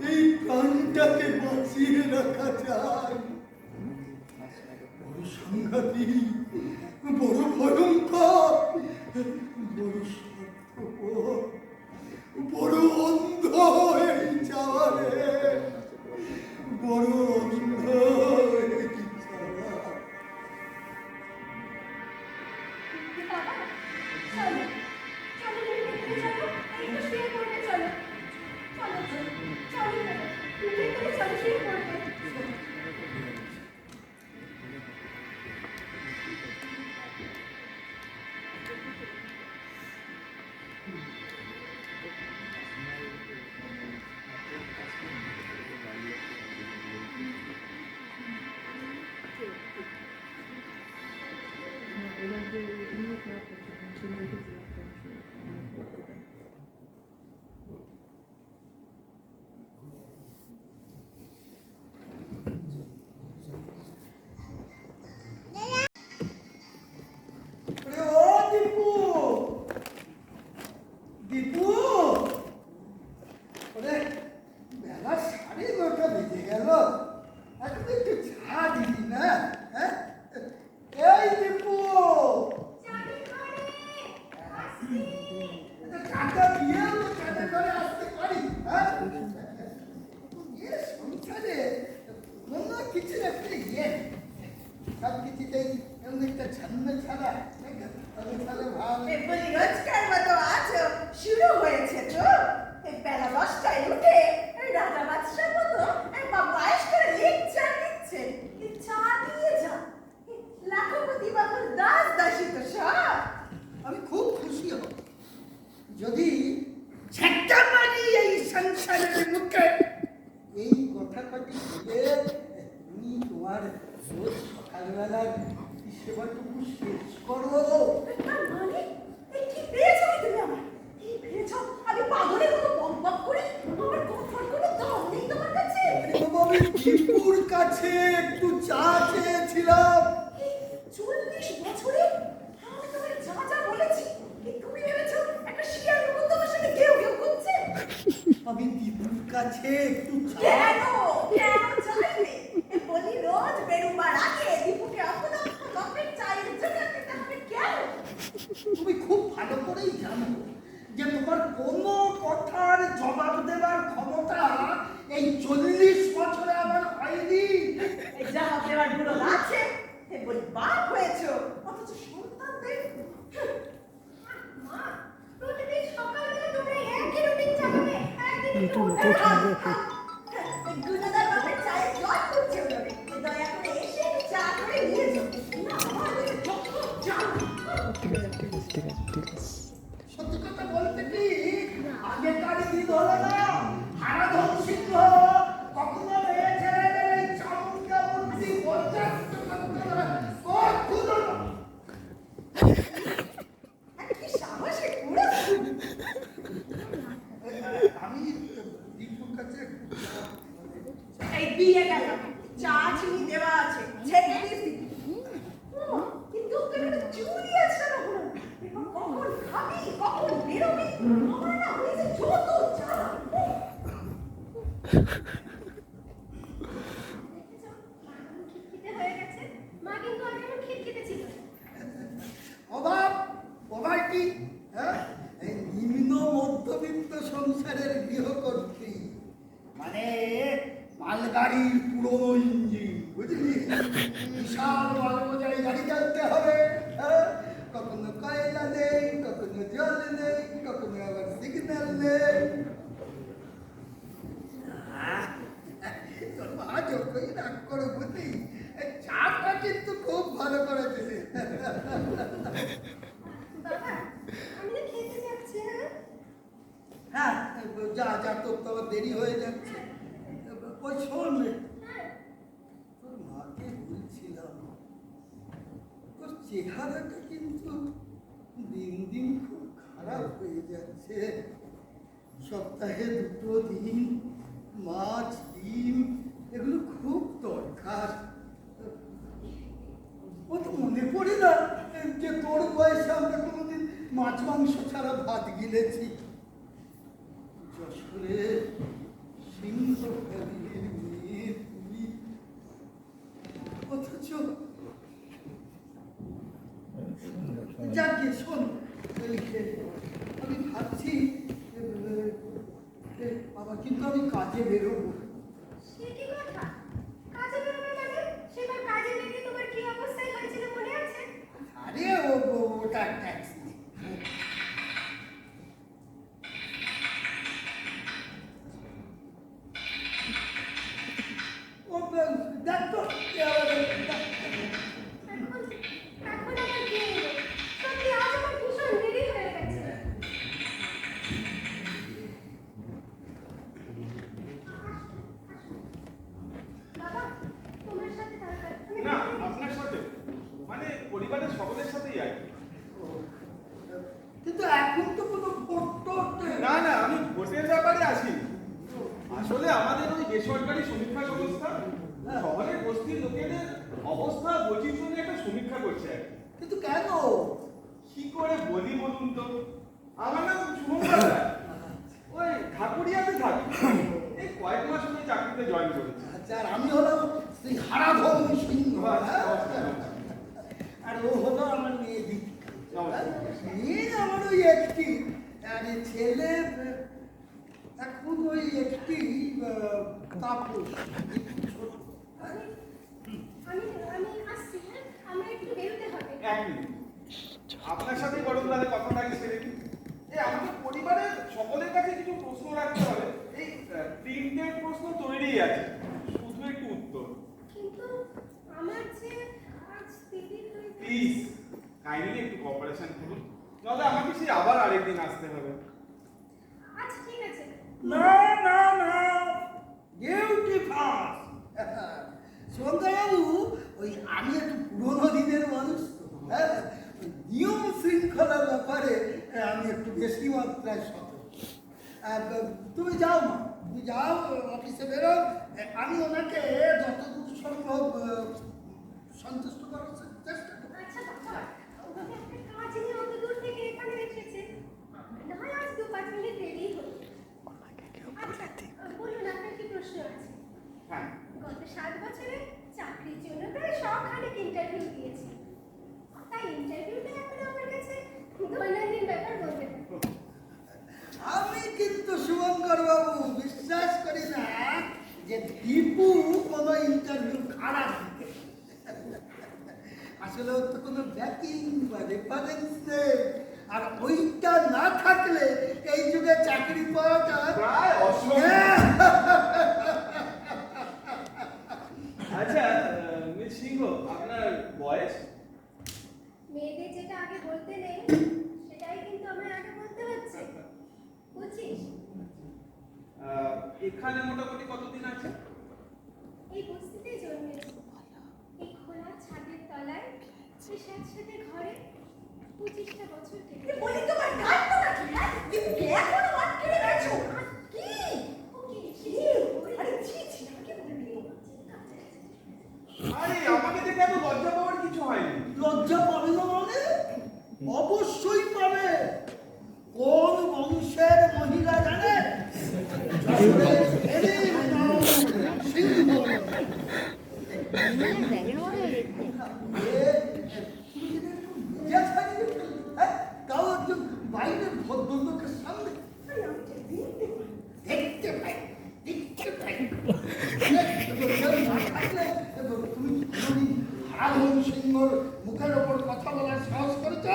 এই প্রাণটাকে বাঁচিয়ে রাখা যায়। বড় সাংঘাতিক, বড় ভয়ঙ্কর, বড় স্বার্থপর, বড় অন্ধ এই চাওয়ারে, বড় অন্ধ এই চাওয়া। বাবা, চলো চলো ভেতরে চলো, একটু শুয়ে পড়বে, চলো চলো চলো ভেতরে চলো, শুয়ে পড়বে। আরে ও দীপু, দীপু, ওরে বেলা 9:30 বেজে গেল, এখন একটু চা দিবি না? হ্যাঁ, এই দীপু, চাটা দিয়ে তো চাটা করে আসতে পারি। হ্যাঁ, সংসারে কোনো কিছু একটা সব কিছুতেই এমন একটা ছন্দ ছাড়া তাহলে ভাব। বলি রোজকার মতো আছো, শুরু হয়েছে তো। এই বেলা 10টায় উঠে রাজা বাদশার মতো বাবু আয়েশ করে লেকচার দিচ্ছে। চা দিয়ে যা, লাখপতি বাবুর দাস দাসী তো সব। আমি খুব খুশি হব যদি ঝেঁটা মারি এই সংসারের মুখে এই কথা কটি বলে তুমি তোমার রোজ সকালবেলার সেবাটুকু শেষ করো। তার মানে কি পেয়েছো তুমি আমার? কি পেয়েছো? আমি পাগলের মতো বকবক করি, আমার কথার কোনো দাম নেই তোমার কাছে। বাবা, আমি দীপুর কাছে একটু চা চেয়েছিলাম। এই 40 বছরে আমি তোমায় যা যা বলেছি, তুমি ভেবেছো একটা শিয়ালের মতো তোমার সাথে কেউ করছে? আমি দীপুর কাছে একটু চা। কেন চাইবে? বলি রোজ বেরোবার আগে দীপুকে আপনা কাপের চায়ের জন্য দিতে হবে কেন? তুমি খুব ভালো করেই জানো যে তোমার কোনো কথার জবাব দেওয়ার ক্ষমতা এই 40 বছরে আমার হয়নি। এই জবাব দেওয়ার গুলো আছে, বলি বাপ হয়েছো, অথচ সন্তানদের মা, প্রতিদিন সকালবেলা লিটার মতো খাবে গুণদার বাপের চায়ে জল করছে ওনারে দয়া করে এসে চা করে নিয়ে যাও না আমার কাছে চা ঠিক আছে ঠিক আছে ঠিক আছে ঠিক আছে সত্যি কথা বলতে কি আগেকার দিন হলো না হারাধন সিংহ কখনো মেয়ে ছেলেদের এই চামুন্ডা মূর্তি বরযাত্র করতো না কখনো না। কি সাহসে করেছে আমি দীপুর কাছে এই বিয়ে গেল চা চিনি দেওয়া আছে ছেড়ে দিয়েছি কিন্তু তোর একটা চুরি আছে না হলো কখন খাবি কখন বেরোবি আমার না হয়েছে যত চা খিটখিটে হয়ে গেছে মা কিন্তু আগে আমার খিটখিটে ছিল অভাব অভাব কি হ্যাঁ এই নিম্ন মধ্যবিত্ত সংসারের গৃহকর্ত্রী মানে মালগাড়ির পুরনো ইঞ্জিন বুঝলি বিশাল মাল বোঝাই গাড়ি চালতে হবে হ্যাঁ? কখনো কয়লা নেই কখনো জল নেই কখনো আবার সিগন্যাল নেই তোর মা যতই রাগ করে বুঝলি এই চাটা কিন্তু খুব ভালো করেছে বাবা আমি না খেতে যাচ্ছি হ্যাঁ যা যা তোর তো আবার দেরি হয়ে যাচ্ছে ওই শোন রে, তোর মাকে বলছিলাম তোর চেহারাটা কিন্তু দিন দিন খুব খারাপ হয়ে যাচ্ছে সপ্তাহে 2 দিন মাছ ডিম এগুলো খুব দরকার ও তো মনে পড়ে না যে তোর বয়সে আমরা কোনোদিন মাছ মাংস ছাড়া ভাত গিলেছি যশোরে সিংহ ফ্যামিলির মেয়ে তুমি অথচ যাকে শোন আমি ভাবছি বাবা কিন্তু আমি কাজে বেরোবো সে কি কথা কাজে বেরোবে মানে সেবার কাজে বেরিয়ে তোমার কি অবস্থায় হয়েছিল মনে আছে আরে ওটা ট্যাক্সি ও দেখ তো কি আবার এখন এখন আমার কি হলো সত্যি আজ আমার ভীষণ দেরি হয়ে গেছে বাবা তোমার সাথে দরকার আমি না আপনার সাথে মানে পরিবারের সকলের সাথেই আর কি। কিন্তু এখন তো কোনো ফটো না না আমি ভোটের ব্যাপারে আসিনি আসলে আমাদের ওই বেসরকারি সমীক্ষা সংস্থা শহরের বস্তির লোকেদের অবস্থা বৈচিত্র্য নিয়ে একটা সমীক্ষা করছে আর কি। কিন্তু কেন কি করে বলি বলুন তো আমার নাম শুভঙ্কর রায়। ওই ঢাকুরিয়াতে থাকি এই কয়েক মাস হলে চাকরিতে জয়েন করেছি আচ্ছা আর আমি হলাম শ্রী হারাধন সিংহ হ্যাঁ? আর ও হলো আমার মেয়ে দীপিকা মেয়ে আমার ওই একটি আর এ ছেলে এখন ওই একটি তাপস ছোট হ্যাঁ? আমি আমি আসছি হ্যাঁ আমরা একটু বেরোতে হবে এক মিনিট আপনার সাথে গরম দাদা কথাটা আগে ছেড়ে দিন এই আমাদের পরিবারের সকলের কাছে কিছু প্রশ্ন রাখতে হবে এই প্রিন্টেড প্রশ্ন তৈরি আছে শুধু একটু উত্তর কিন্তু আমার যে আজ দেরি হয়ে গেছে প্লিজ কাইন্ডলি একটু কোঅপারেশন করুন নাহলে আমাকে সেই আবার আরেকদিন আসতে হবে আচ্ছা ঠিক আছে না না না ডিউটি ফার্স্ট সুন্দরবাবু ওই আমি একটু পুরোনো দিনের মানুষ তো হ্যাঁ ওই নিয়ম শৃঙ্খলার ব্যাপারে আমি একটু বেশি মাত্রায় সতর্ক তুমি যাও মা তুমি যাও অফিসে বেরো আমি ওনাকে যতদূর সম্ভব সন্তুষ্ট করার চেষ্টা করবো আচ্ছা বাবা ওখানে একটা কাজ নিয়ে অত দূর থেকে এখানে এসেছে না হয় আজ 2-5 মিনিট দেরি হলো আচ্ছা বলুন আপনার কি প্রশ্ন আছে হ্যাঁ গত 7 বছরে চাকরির জন্য প্রায় সবখানে ইন্টারভিউ দিয়েছি তাই ইন্টারভিউটা এখন আমার কাছে দৈনন্দিন ব্যাপার বলতে পারি আমি কিন্তু শুভঙ্কর বাবু বিশ্বাস করি না যে দীপু কোনো ইন্টারভিউ খারাপ দিতে আসলে ওর তো কোনো ব্যাকিং বা রেফারেন্স নেই আর ওইটা না থাকলে এই যুগে চাকরি পাওয়াটা প্রায় অসম্ভব এখানে মোটামুটি কতদিন আছে? এই বস্তিতে জন্মেছি। এই খোলা ছাদের তলায় এই স্যাঁতস্যাঁতে ঘরে 25টা বছর থেকে। বলি তোমার গান তো নাকি, হ্যাঁ? তুমি কি এখনো আটকে গেছো? কি? ওকে কি? আরে ছি ছি, আমাকে বলবি? আরে আমাকে দেখে এত লজ্জা পাওয়ার কিছু হয়নি। লজ্জা পাবে না মানে? অবশ্যই পাবে। কোন বংশের মহিলা জানে? যশোরের এলির নাম সিংহ। তাও একজন বাইরের ভদ্রলোকের সামনে আরে আমি তো দেখতে পাই। দেখতে পাই, দেখতে পাই। না থাকলে তুমি কোনোদিন হারাধন সিংহর মুখের ওপর কথা বলার সাহস করেছ?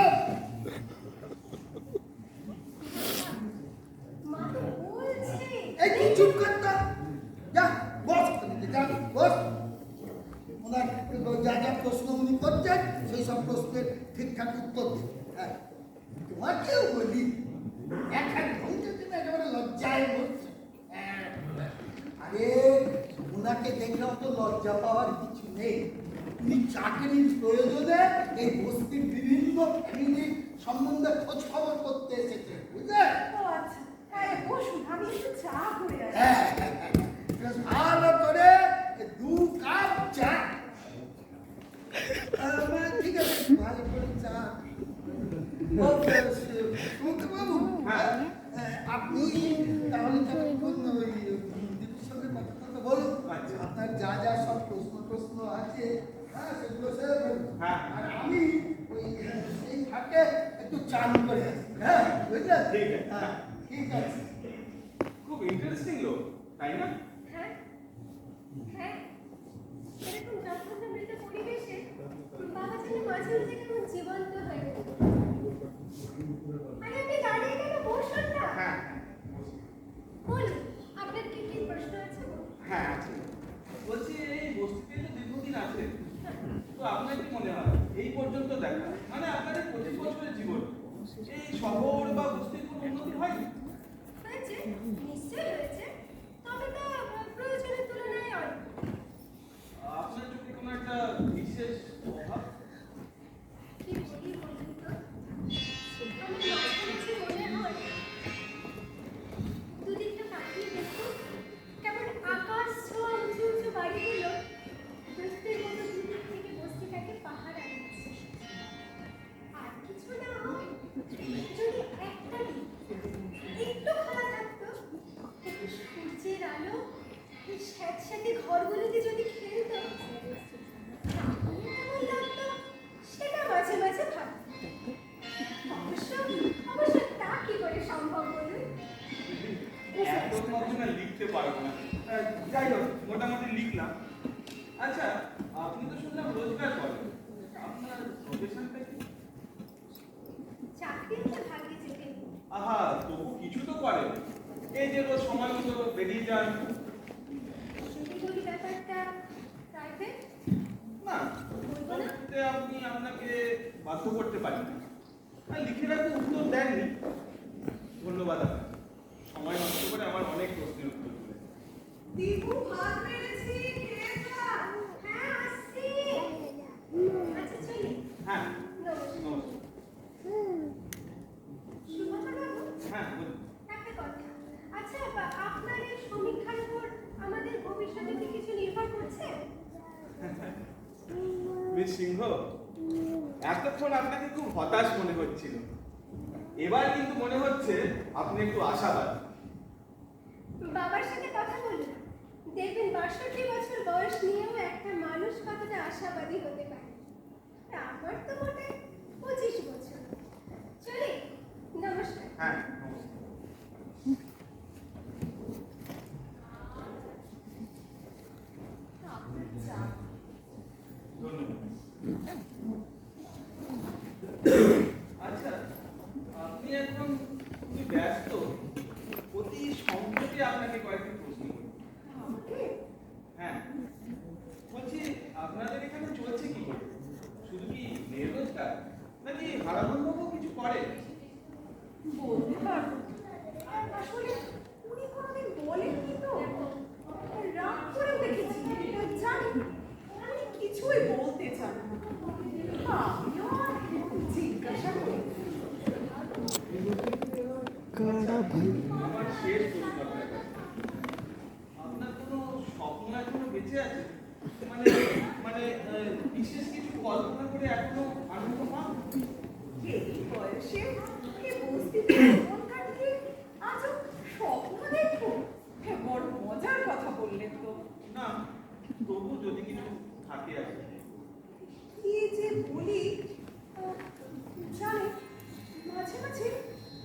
মা তো বলছে। এই তুই চুপ কর তো। যা বস, যা বস। ওনার যা যা প্রশ্ন উনি করছেন সেই সব প্রশ্নের ঠিকঠাক উত্তর দিন। হ্যাঁ, তোমাকেও বলি এক ঘন্টা তুমি একেবারে লজ্জায় বলছে। আরে ওনাকে দেখলেও তো লজ্জা পাওয়ার কিছু নেই। উনি চাকরির প্রয়োজনে এই বস্তির বিভিন্ন ফ্যামিলির সম্বন্ধে খোঁজ খবর করতে এসেছে, বুঝলে? ও আচ্ছা, হ্যাঁ বসুন, আমি একটু চা করে আসি। হ্যাঁ, বেশ ভালো করে 2 কাপ চা। ঠিক আছে, ভালো করে চা। সুমুখবাবু, আপনি তাহলে যতক্ষণ ওই দীপুর সঙ্গে কথা বলুন। আচ্ছা। আপনার যা যা সব প্রশ্ন আছে, হ্যাঁ সেগুলো সেরে ফেলুন। হ্যাঁ। আর আমি ওই সেই ফাঁকে একটু চান করে আসি। হ্যাঁ, বুঝলেন? ঠিক আছে। হ্যাঁ, ঠিক আছে। খুব ইন্টারেস্টিং লোক, তাই না? হ্যাঁ হ্যাঁ, এরকম যত্নমৃত পরিবেশে বাবা যেন মাঝে মাঝে কেমন জীবন্ত হয়ে গেল। আরে আপনি দাঁড়িয়ে কেন, বসুন না। হ্যাঁ বলুন, আপনার কি কি প্রশ্ন আছে বলুন। হ্যাঁ আছে। বলছি এই বস্তিতে তো দীর্ঘদিন আছে, তো আপনার কি মনে হয় এই পর্যন্ত দেখা মানে আপনাদের 25 বছরের জীবন এই শহর বা বস্তির কোনো উন্নতি হয়নি? হয়েছে, নিশ্চয়ই হয়েছে, তবে তা প্রয়োজনের তুলনায় অনেক। আপনার চোখে কোনো একটা বিশেষ অভাব? কি বলি বলুন তো, আমার মাঝে মাঝে মনে হয় দুদিকটা তাকিয়ে দেখুন, কেমন আকাশ ছোঁয়া উঁচু উঁচু বাড়িগুলো বস্তির মতো দুদিক থেকে বস্তিটাকে পাহারা দিচ্ছে। আর কিছু না হয়, যদি একটা দিক একটু খোলা থাকতো, একটু সূর্যের আলো এই স্যাঁতস্যাঁতে ঘরগুলোতে যদি খেলতো, তাহলে কেমন লাগতো সেটা মাঝে মাঝে ভাবতো। অবশ্য অবশ্য তা কি করে সম্ভব বলুন? এত কথা না লিখতে পারবো না। যাই হোক, মোটামুটি লিখলাম। আচ্ছা, আপনি তো শুনলাম রোজগার করেন, আপনার প্রফেশনটা কি? চাকরি তো ভাগ্যে জেগে নেই। আহা, তবু কিছু তো করেন। এই যে রোজ সময় মতো বেরিয়ে যান। যদি বলি ব্যাপারটা প্রাইভেট, না, বলবো না। বলতে আপনি আপনাকে বাধ্য করতে পারেন না। আর লিখে রাখতে উত্তর দেননি। ধন্যবাদ আপনাকে। সময় নষ্ট করে আমার অনেক প্রশ্নের উত্তর দিলেন। দীপু ভাত বেড়েছি, খেয়ে যা। হ্যাঁ আসছি। আচ্ছা চলি। হ্যাঁ, নমস্কার। নমস্কার। সুভদ্রাবাবু, হ্যাঁ, বলুন। একটা কথা। আচ্ছা, আপনার এই সমীক্ষার উপর আমাদের ভবিষ্যতে কি কিছু নির্ভর করছে? মিস সিংহ, এতক্ষণ আপনাকে খুব হতাশ মনে হচ্ছিল, এবার কিন্তু মনে হচ্ছে আপনি একটু আশাবাদী। বাবার সাথে কথা বলুন, দেখবেন 62 বছর বয়স নিয়েও একটা মানুষ কতটা আশাবাদী হতে পারে। আমার তো মোটে 25 বছর। চলি, নমস্কার। হ্যাঁ, নমস্কার। ধন্যবাদ। আচ্ছা, আপনি এখন খুবই ব্যস্ত, অতি সংক্ষেপে আপনাকে কয়েকটি প্রশ্ন করি। হ্যাঁ, বলছি আপনাদের এখানে চলছে কি করে? শুধু কি মেয়ের রোজগার, নাকি হারাবন্ধও কিছু করে? বলতে পারবো না। আসলে উনি কোনোদিন বলেননি তো। बड़ा भाई আমার শেষ প্রশ্ন আপনার কাছে। আপনার কোনো স্বপ্ন এখনো বেঁচে আছে? মানে মানে বিশেষ কিছু কল্পনা করে এখনো আনন্দ পান? এই বয়সে এই বস্তিতে জীবন কাটিয়ে আজও স্বপ্ন দেখবো? হ্যাঁ, বড় মজার কথা বললেন তো। না, তবু যদি কিছু থাকে আর কি। কি যে বলি, জানে মাঝে মাঝে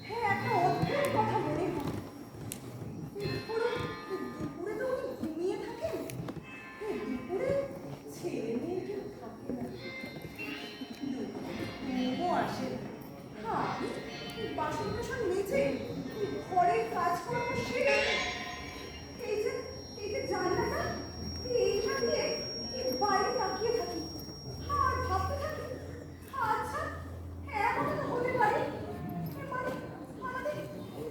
হ্যাঁ একটা অদ্ভুত কথা মনে হয়। দুপুরে তো উনি ঘুমিয়ে থাকেন, দুপুরে ছেলে মেয়ে কেউ থাকে না, ঘুমও আসে না। আমি বাসন টাসন মেজে ঘরের কাজকর্ম সেরে এই যে জানলাটা এইটা দিয়ে বাইরে তাকিয়ে থাকি আর ভাবতে থাকি, আচ্ছা এমন তো হতে পারে মানে আমাদের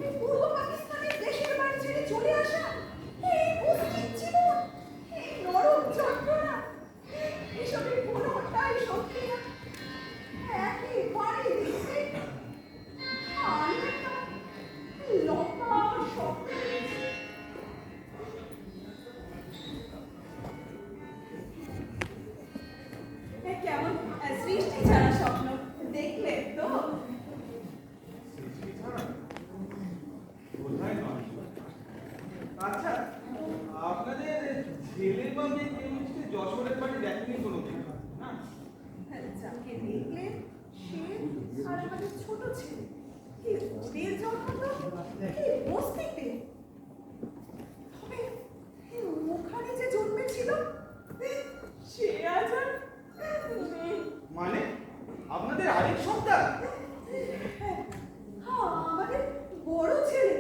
এই পূর্ব পাকিস্তানের দেশের বাড়ি ছেড়ে চলে আসা এই অস্থির জীবন, এই নরম যন্ত্রণা, এসবের কোনোটাই সত্যি না, একেবারে দেখতে আমি একটা লম্বা স্বপ্ন দেখছি। কেমন সৃষ্টি ছাড়া স্বপ্ন দেখলেন তো? সৃষ্টি ছাড়া? বোধহয় নয়। আচ্ছা, আপনাদের ছেলে বা মেয়ে কেউ নিশ্চয়ই যশোরের বাড়ি দেখেনি কোনোদিন, না? যাকে দেখলেন সে আর আমাদের ছোট ছেলে, কি ওদের জন্ম তো এই বস্তিতে, তবে ওখানে যে জন্মেছিল সে আজ আর নেই। মানে আপনাদের আরেক সন্তান? হ্যাঁ, আমাদের বড় ছেলে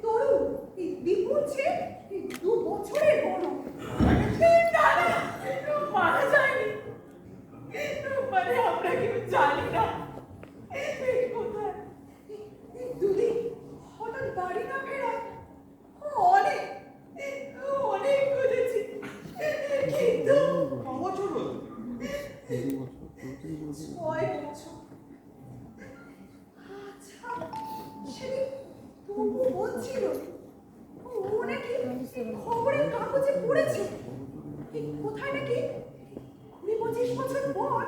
তরুণ, এই দীপুর চেয়ে 2 বছরের বড়। না না, মারা যায়নি, মানে আমরা কেউ জানি না কোথায়। দুদিন হঠাৎ বাড়ি না ফেরায় অনেক অনেক খুঁজেছি, কিন্তু 9 বছর হলো? 6 বছর। আচ্ছা, সেদিন তবু বলছিল ও নাকি খবরের কাগজে পড়েছে কোথায় নাকি 20-25 বছর পর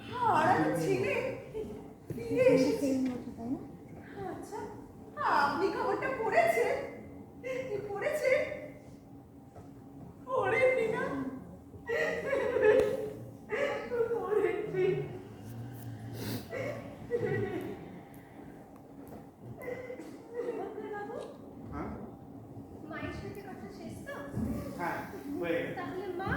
হারানো ছেলে ফিরে এসেছে। আচ্ছা, আপনি খবরটা পড়েছেন? পড়েছেন? পড়েননি না? পড়েননি। বাবু, হ্যাঁ মায়ের সাথে কথা শেষ তো? হ্যাঁ, হয়ে গেছে। তাহলে মা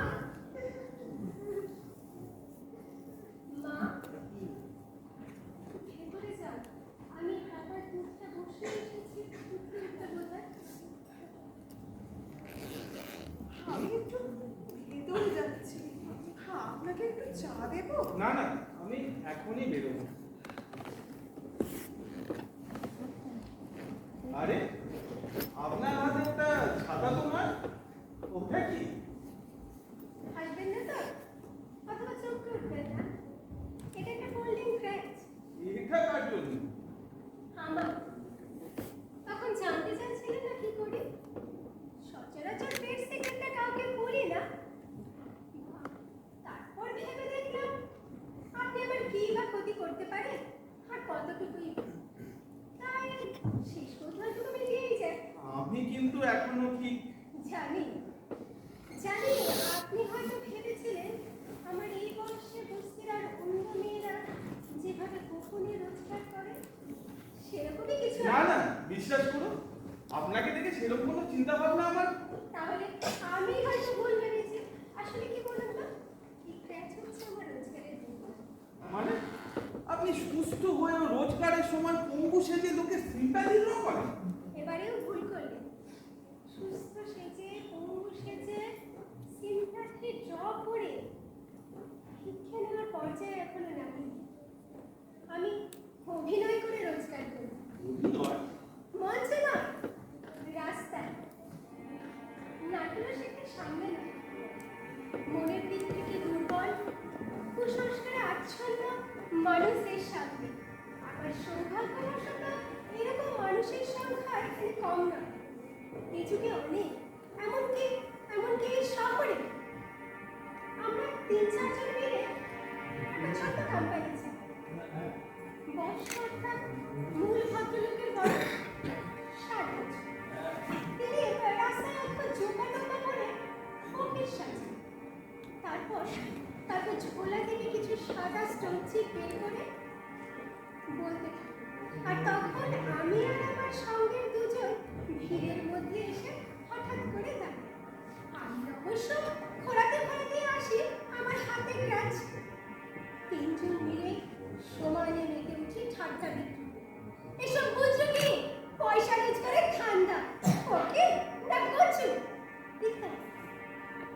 ভেতরে যান, আমি খাবার দুধটা বসিয়ে এসেছি, দুধটা বোধহয়। আমি একটু ভেতরে যাচ্ছি, আপনাকে একটু চা দেবো? না না, আমি এখনই বেরোবো। আরে, আপনার হাতে একটা ছাতা তো নয়, ওটা কি? আসবেন না তো? অথবা চমকে উঠবেন না, এটা একটা ফোল্ডিং ক্র্যাচ। এটা কার জন্য? আমার তখন জানতে চাইছিলেন না কি করি? সচরাচর পেট সিক্রেটটা কাউকে বলি না, তারপর ভেবে দেখলাম আপনি আবার কি বা ক্ষতি করতে পারে আর কতটুকুই, তাই শেষ পর্যন্ত মিলিয়েই যায়। আমি কিন্তু এখনো ঠিক জানি জানি, আপনি হয়তো ভেবেছিলেন আমার এই বয়সে বস্তির আর অন্য মেয়েরা যেভাবে গোপনে রোজগার করে সেরকমই কিছু না না, বিশ্বাস করুন, আপনাকে দেখে সেরকম কোনো চিন্তা ভাবনা আমার। তাহলে আমি হয়তো ভুল ভেবেছি। আসলে কি বলুন তো, এই ক্র্যাচ হচ্ছে আমার রোজগারের বিপদ। মানে আপনি সুস্থ হয়েও রোজগারের সময় পঙ্গু সেজে লোকে সিম্প্যাথি ড্র করেন? এবারেও ভুল করলেন। সুস্থ সেজে, পঙ্গু সেজে, সিম্প্যাথি ড্র করে শিক্ষা নেওয়ার পর্যায়ে এখনো নামি। আমি অভিনয় করে রোজগার করি, অভিনয়? মঞ্চে নয়, রাস্তায়। নাটুরা শেখার সামনে নয়, মনের দিক থেকে দুর্বল, কুসংস্কারে আচ্ছন্ন মানুষদের সামনে। আবার সৌভাগ্যবশত এরকম মানুষ কম না। এই যুগে অনেক, এমনকি এমনকি এই শহরে আমরা 3-4 জন মিলে একটা ছোট্ট কোম্পানি চালাই। বয়স অর্থাৎ মূল ভদ্রলোকের বয়স 60 বছর। তিনি রাস্তায় একটা জোপা টোপা করে ফকির সাজেন। তারপর ঝোলা থেকে কিছু সাদা স্টোনচিপ বের করে বলতে থাকে। আর তখন আমি আর আমার সঙ্গের দুজন ভিড়ের মধ্যে এসে হঠাৎ করে দাঁড়াই। আমি অবশ্য খোঁড়াতে আসি আমার হাতে গ্রাজ। 3 জন মিলে সমানে মেতে উঠি ঠাট্টা বিক্রি। এসব বুঝছো কি? পয়সা রোজগারের ঠান্ডা। ওকে না কচু ইত্যাদি।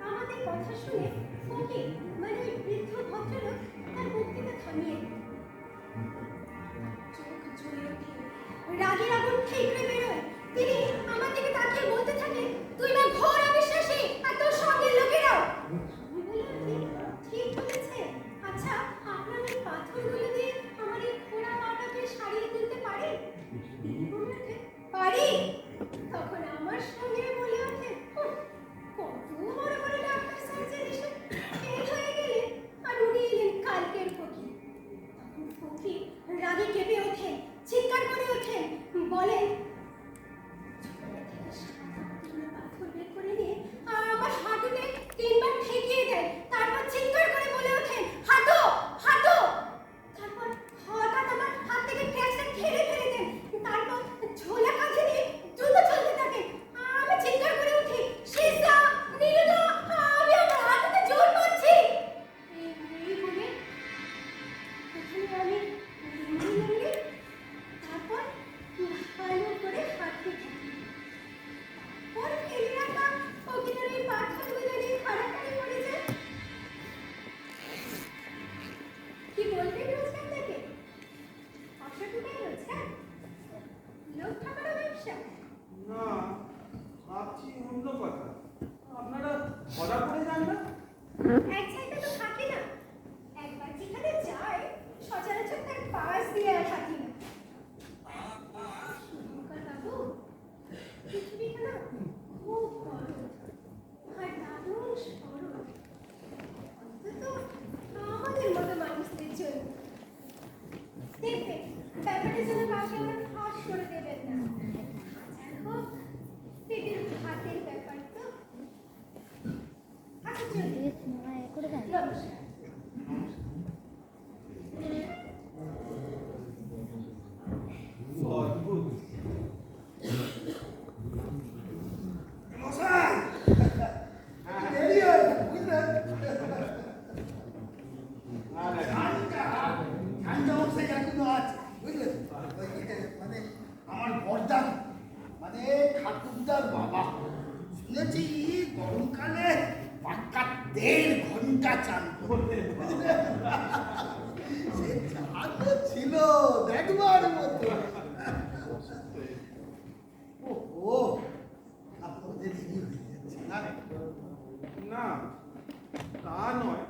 আমাদের কথা শুনে ফকির মানে ওই বৃদ্ধ ভদ্রলোক তার বক্তৃতা থামিয়ে দিল। চোখ জ্বলে ওঠে, রাগের আগুন ঠেকরে বেরোয়। তিনি আমার দিকে তাকিয়ে বলতে থাকেন, তুই না ঘোর অবিশ্বাসী আর তোর সঙ্গের লোকেরাও। আমি বললাম, ঠিক বলেছে। আচ্ছা, আপনার ওই পাথরগুলো দিয়ে আমার এই খোঁড়া পাটাকে সারিয়ে তুলতে পারে? তিনি বলে ওঠে, পারি। তখন আমার সঙ্গে বলে ওঠে, কত বড় বড় ডাক্তার সার্জন এসে ফেল হয়ে গেলে আর উনি এলেন কালকের ফকির। তখন ফকির রাগে কেঁপে ওঠেন, চিৎকার করে ওঠেন, বলেন, পাথর বের করে নিয়ে আমার হাঁটুতে 3 বার ঠেকিয়ে দেয়। তারপর চিৎকার করে বলে ওঠেন, হাঁটো হাঁটো। তারপর হঠাৎ আমার হাত থেকে ক্যাচটা ঠেলে ফেলে দেন। তারপর ঝোলা কাঁধে নিয়ে দ্রুত চলতে থাকেন। আমি চিৎকার করে উঠি, সিস্তা নীলুদা, আমি আমার হাঁটুতে জোর পাচ্ছি। এই বলে প্রথমে আমি নীলুকে, তারপর ভালো করে হাঁটতে থাকি। ওর ফেলে রাখা ফকিরের এই পাথরগুলো নিয়ে খাড়াখাড়ি পড়ে যায়। কি বলবেন রোজগার থেকে? 500 টাকায় রোজগার? লোক ঠকানো ব্যবসা? না, ভাবছি অন্য কথা। আপনারা ধরা পড়ে যান না? এক জায়গায় তো থাকি না। একবার যেখানে যাই সচরাচর তার পাশ দিয়ে আর থাকি না। শুভঙ্কর বাবু, পৃথিবীটা না খুব বড় আর দারুণ সরল, অন্তত আমাদের মতো মানুষদের জন্য। দেখবেন, ব্যাপারটা যেন কাউকে আমার ফাঁস করে দেবেন না। হাজার হোক পেটের ভাতের ব্যাপার তো। আচ্ছা, চলুন। নমস্কার। অদ্ভুত। মশাই দেরি হয় বুঝলেন? না, না, ঠান্ডা মশাই এখনো আছে বুঝলেন? মানে আমার বর্দা মানে ঠাকুরদার বাবা, শুনেছি গরমকালে পাক্কা 1.5 ঘন্টা চান করতে। সে চান ছিল দেখবার মতো। ও আপনাদের দেরি হয়ে যাচ্ছে না? না, তা নয়।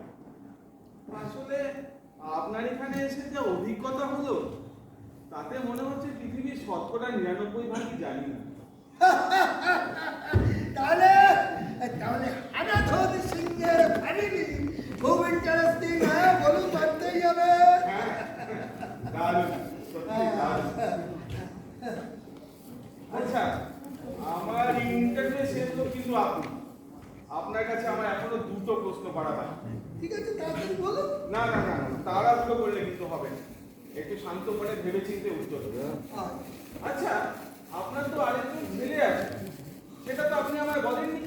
আসলে আপনার এখানে এসে যে অভিজ্ঞতা হলো, তাতে মনে হচ্ছে পৃথিবীর 99% জানি না। তাহলে হানাথন সিংহের ফ্যামিলি খুব ইন্টারেস্টিং। হ্যাঁ, বলুন, মানতেই হবে। দারুণ, সত্যি দারুণ। আচ্ছা, আমার ইন্টারভিউ শেষ হলো, কিন্তু আপনার কাছে আমার এখনো 2টো প্রশ্ন করা বাকি। ঠিক আছে, তাড়াতাড়ি বলুন। না না না না, তাড়াহুড়ো করলে কিন্তু হবে না। একটু শান্ত মনে ভেবে চিন্তে উত্তর দেবেন। আচ্ছা, আপনার তো আরেকজন ছেলে আছে, সেটা তো আপনি আমায় বলেননি।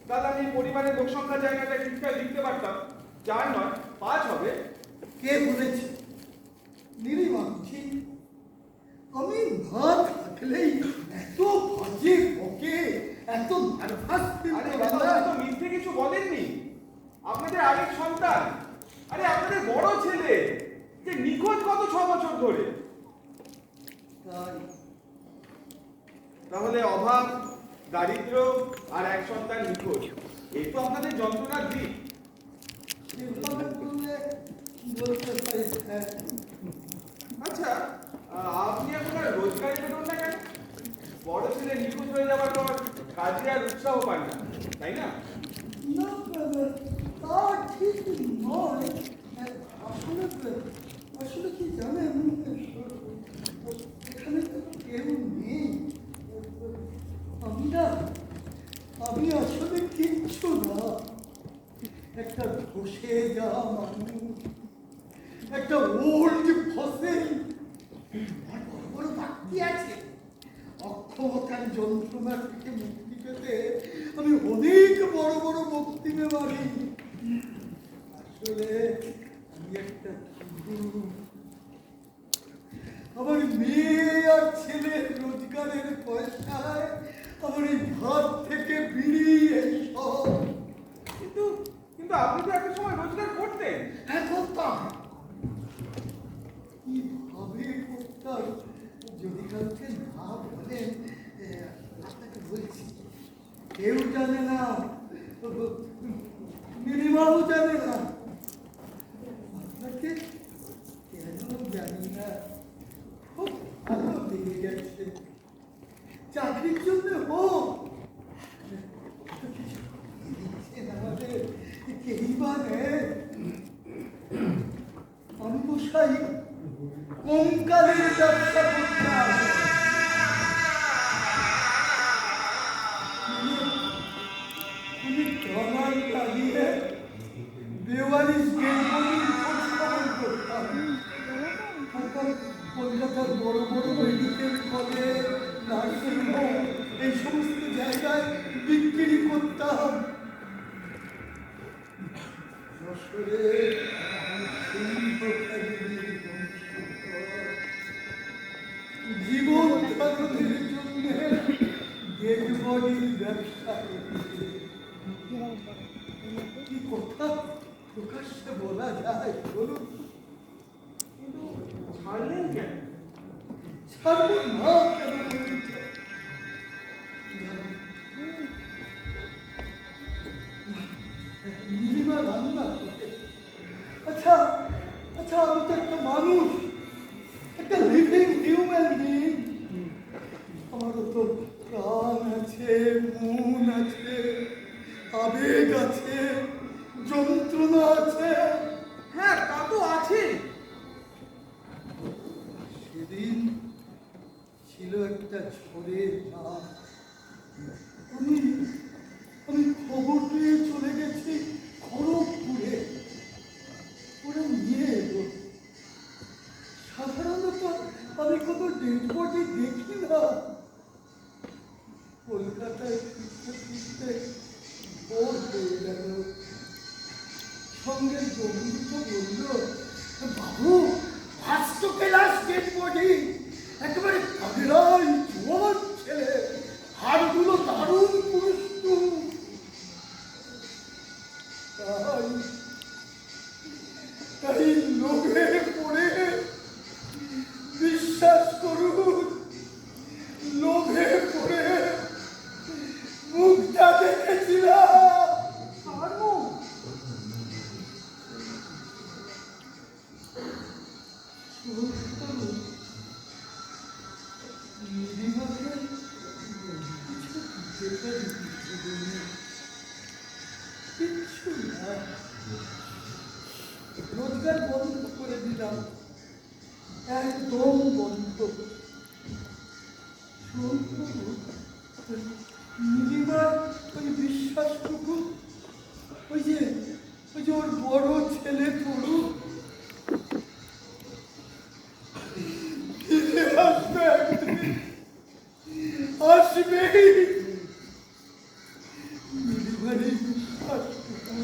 তাহলে আমি পরিবারের লোক সংখ্যা জায়গাটা ঠিকঠাক লিখতে পারতাম। 4 নয় 5 হবে। কে বলেছে? নিরিমাছি আমি না থাকলেই এত বাজে বকে, এত নার্ভাস ফিল আরে করে বাবা, না। আপনি তো মিথ্যে কিছু বলেননি। আপনাদের আরেক সন্তান, আরে আপনাদের বড় ছেলে যে নিখোঁজ গত 6 বছর ধরে। তাই তাহলে অভাব, দারিদ্র আর এক সন্তান নিখোঁজ, এই তো আপনাদের যন্ত্রণার দিক। এভাবে বললে বলতে পারি। আচ্ছা, আপনি এখন আর রোজগারে বেরোন না কেন? বড় ছেলে নিখোঁজ হয়ে যাবার পর কাজে আর উৎসাহ পায় না, তাই না? না তা ঠিক নয়। আসলে আসলে কি জানেন, এখানে তো কেউ নেই। আমি আসলে কিচ্ছু না, একটা ধসে যাওয়া মানুষ, একটা ওল্ড ফসিল। আর বড় বড় বাড়তি আছে। অক্ষমতার যন্ত্রণা থেকে মুক্তি পেতে আমি অনেক বড় বড় বক্তৃতা মারি। আসলে আমি একটা হিন্দু। আমার মেয়ে আর ছেলের রোজগারের পয়সায় আমার এই ভাত থেকে বিড়ি এইসব। কিন্তু কিন্তু আপনি তো একটা সময় রোজগার করতেন। হ্যাঁ, করতাম। কিভাবে করতাম যদি কাউকে না বলেন, আপনাকে বলছি। কেউ জানে না, মিনিমাও জানে না। আপনাকে কেন জানি না, খুব ভালো লেগে গেছে। চাকরির জন্য হোক, আমাদের কেই বা নেই। আমি মশাই কঙ্কালের ব্যবসা করতে আসে। উনি ডলার লাগিয়ে বেওয়ারিশ গেমগুলির খোঁজ খবর করতাম। তারপর কলকাতার বড় বড় মেডিকেল কলেজ, নার্সিং হোম, এই সমস্ত জায়গায় বিক্রি করতাম। যশোরে জীবন ধারণের জন্য ডেড বডির ব্যবসা করেছে। কি কথা প্রকাশ্যে বলা যায় বলুন? কিন্তু ছাড়লেন কেন? ছাড়বো না কেন বলুন? নীলিমা রান্না করে। আচ্ছা আচ্ছা, আমি তো একটা মানুষ, একটা লিভিং হিউম্যান বিং। আমারও তো প্রাণ আছে, মন আছে, আবেগ আছে, যন্ত্রণা আছে। হ্যাঁ, তা তো আছে। সেদিন ছিল একটা ঝড়ের রাত। আমি খবর পেয়ে চলে গেছি খড়গপুরে। ওরা নিয়ে এলো। সাধারণত আমি কত ডেড বডি দেখি না। কলকাতায় ফিরতে ফিরতে ভোর হয়ে গেল। সঙ্গে বন্ধু তো বলল, বাবু ফার্স্ট ক্লাস ডেড বডি, একেবারে পাগলাই জোয়ান ছেলে, হাড়গুলো দারুণ পুরুষ্টু। তাই লোভে পড়ে, বিশ্বাস করুন, লোভে পড়ে মুখটা দেখেছিলাম। আর মুখ? কিচ্ছু না, রোজগার বন্ধ করে দিলাম, একদম বন্ধ। নীলিমার ওই বিশ্বাসটুকু, ওই যে ওর বড় ছেলে তরু ফিরে আসবে একদিন, আসবেই। নীলিমার এই বিশ্বাসটুকু,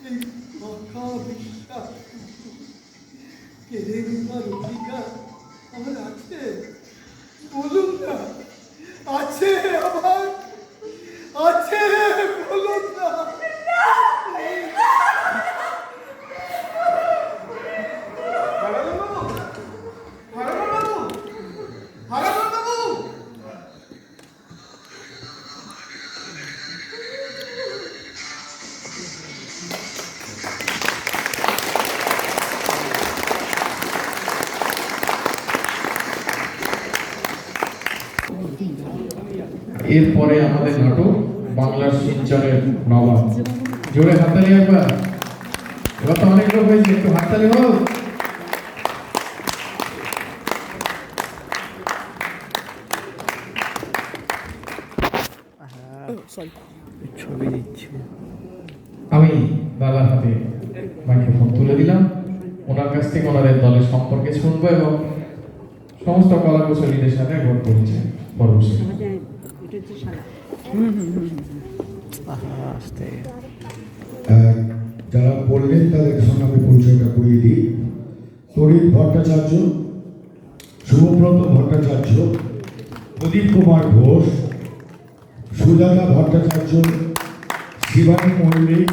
এই ফাঁকা বিশ্বাসটুকু কেড়ে নেবার অধিকার আমার আছে? বলুন না, আছে আমার, আছে, বলুন না। এরপরে আমাদের নাটক বাংলার শিলচরের নবাব। জোরে হাততালি একবার। এবার তো অনেক লোক হয়েছে, একটু হাততালি হোক। ছবি দিচ্ছি। আমি দাদার হাতে মাইক্রোফোন তুলে দিলাম। ওনার কাছ থেকে ওনাদের দলের সম্পর্কে শুনবো এবং সমস্ত কলাকুশলীদের সাথে একবার পরিচয় পর্ব শুরু। আস্তে যারা বললেন তাদের সঙ্গে আমি পরিচয়টা করিয়ে দিই। তরিৎ ভট্টাচার্য, শুভব্রত ভট্টাচার্য, প্রদীপ কুমার ঘোষ, সুজাতা ভট্টাচার্য, শিবানী মল্লিক,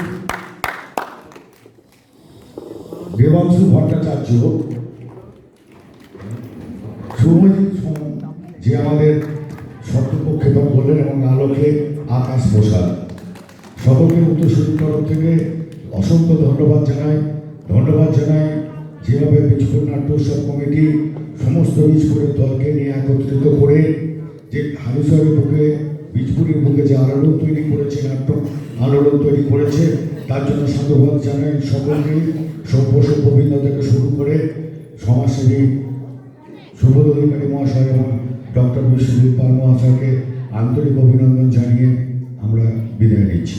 দেবাংশু ভট্টাচার্য, শুভজিৎ সোম, যে আমাদের শর্তপক্ষেপণ বললেন, এবং আলোকে আকাশ প্রসাদ। সকলকে উত্তরসূরির তরফ থেকে অসংখ্য ধন্যবাদ জানাই যেভাবে বীজপুর নাট্য উৎসব কমিটি সমস্ত বীজপুরের দলকে নিয়ে একত্রিত করে যে হালিশহরের বুকে, বীজপুরের বুকে যে আলোড়ন তৈরি করেছে, নাট্য আলোড়ন তৈরি করেছে, তার জন্য সাধুবাদ জানাই সকলকেই। সভ্যবৃন্দ থেকে শুরু করে সমাজসেবী সুবোধ অধিকারী মহাশয় এবং ডক্টর বিশ্বজিৎ পাল মহাশয়কে আন্তরিক অভিনন্দন জানিয়ে আমরা বিদায় নিচ্ছি।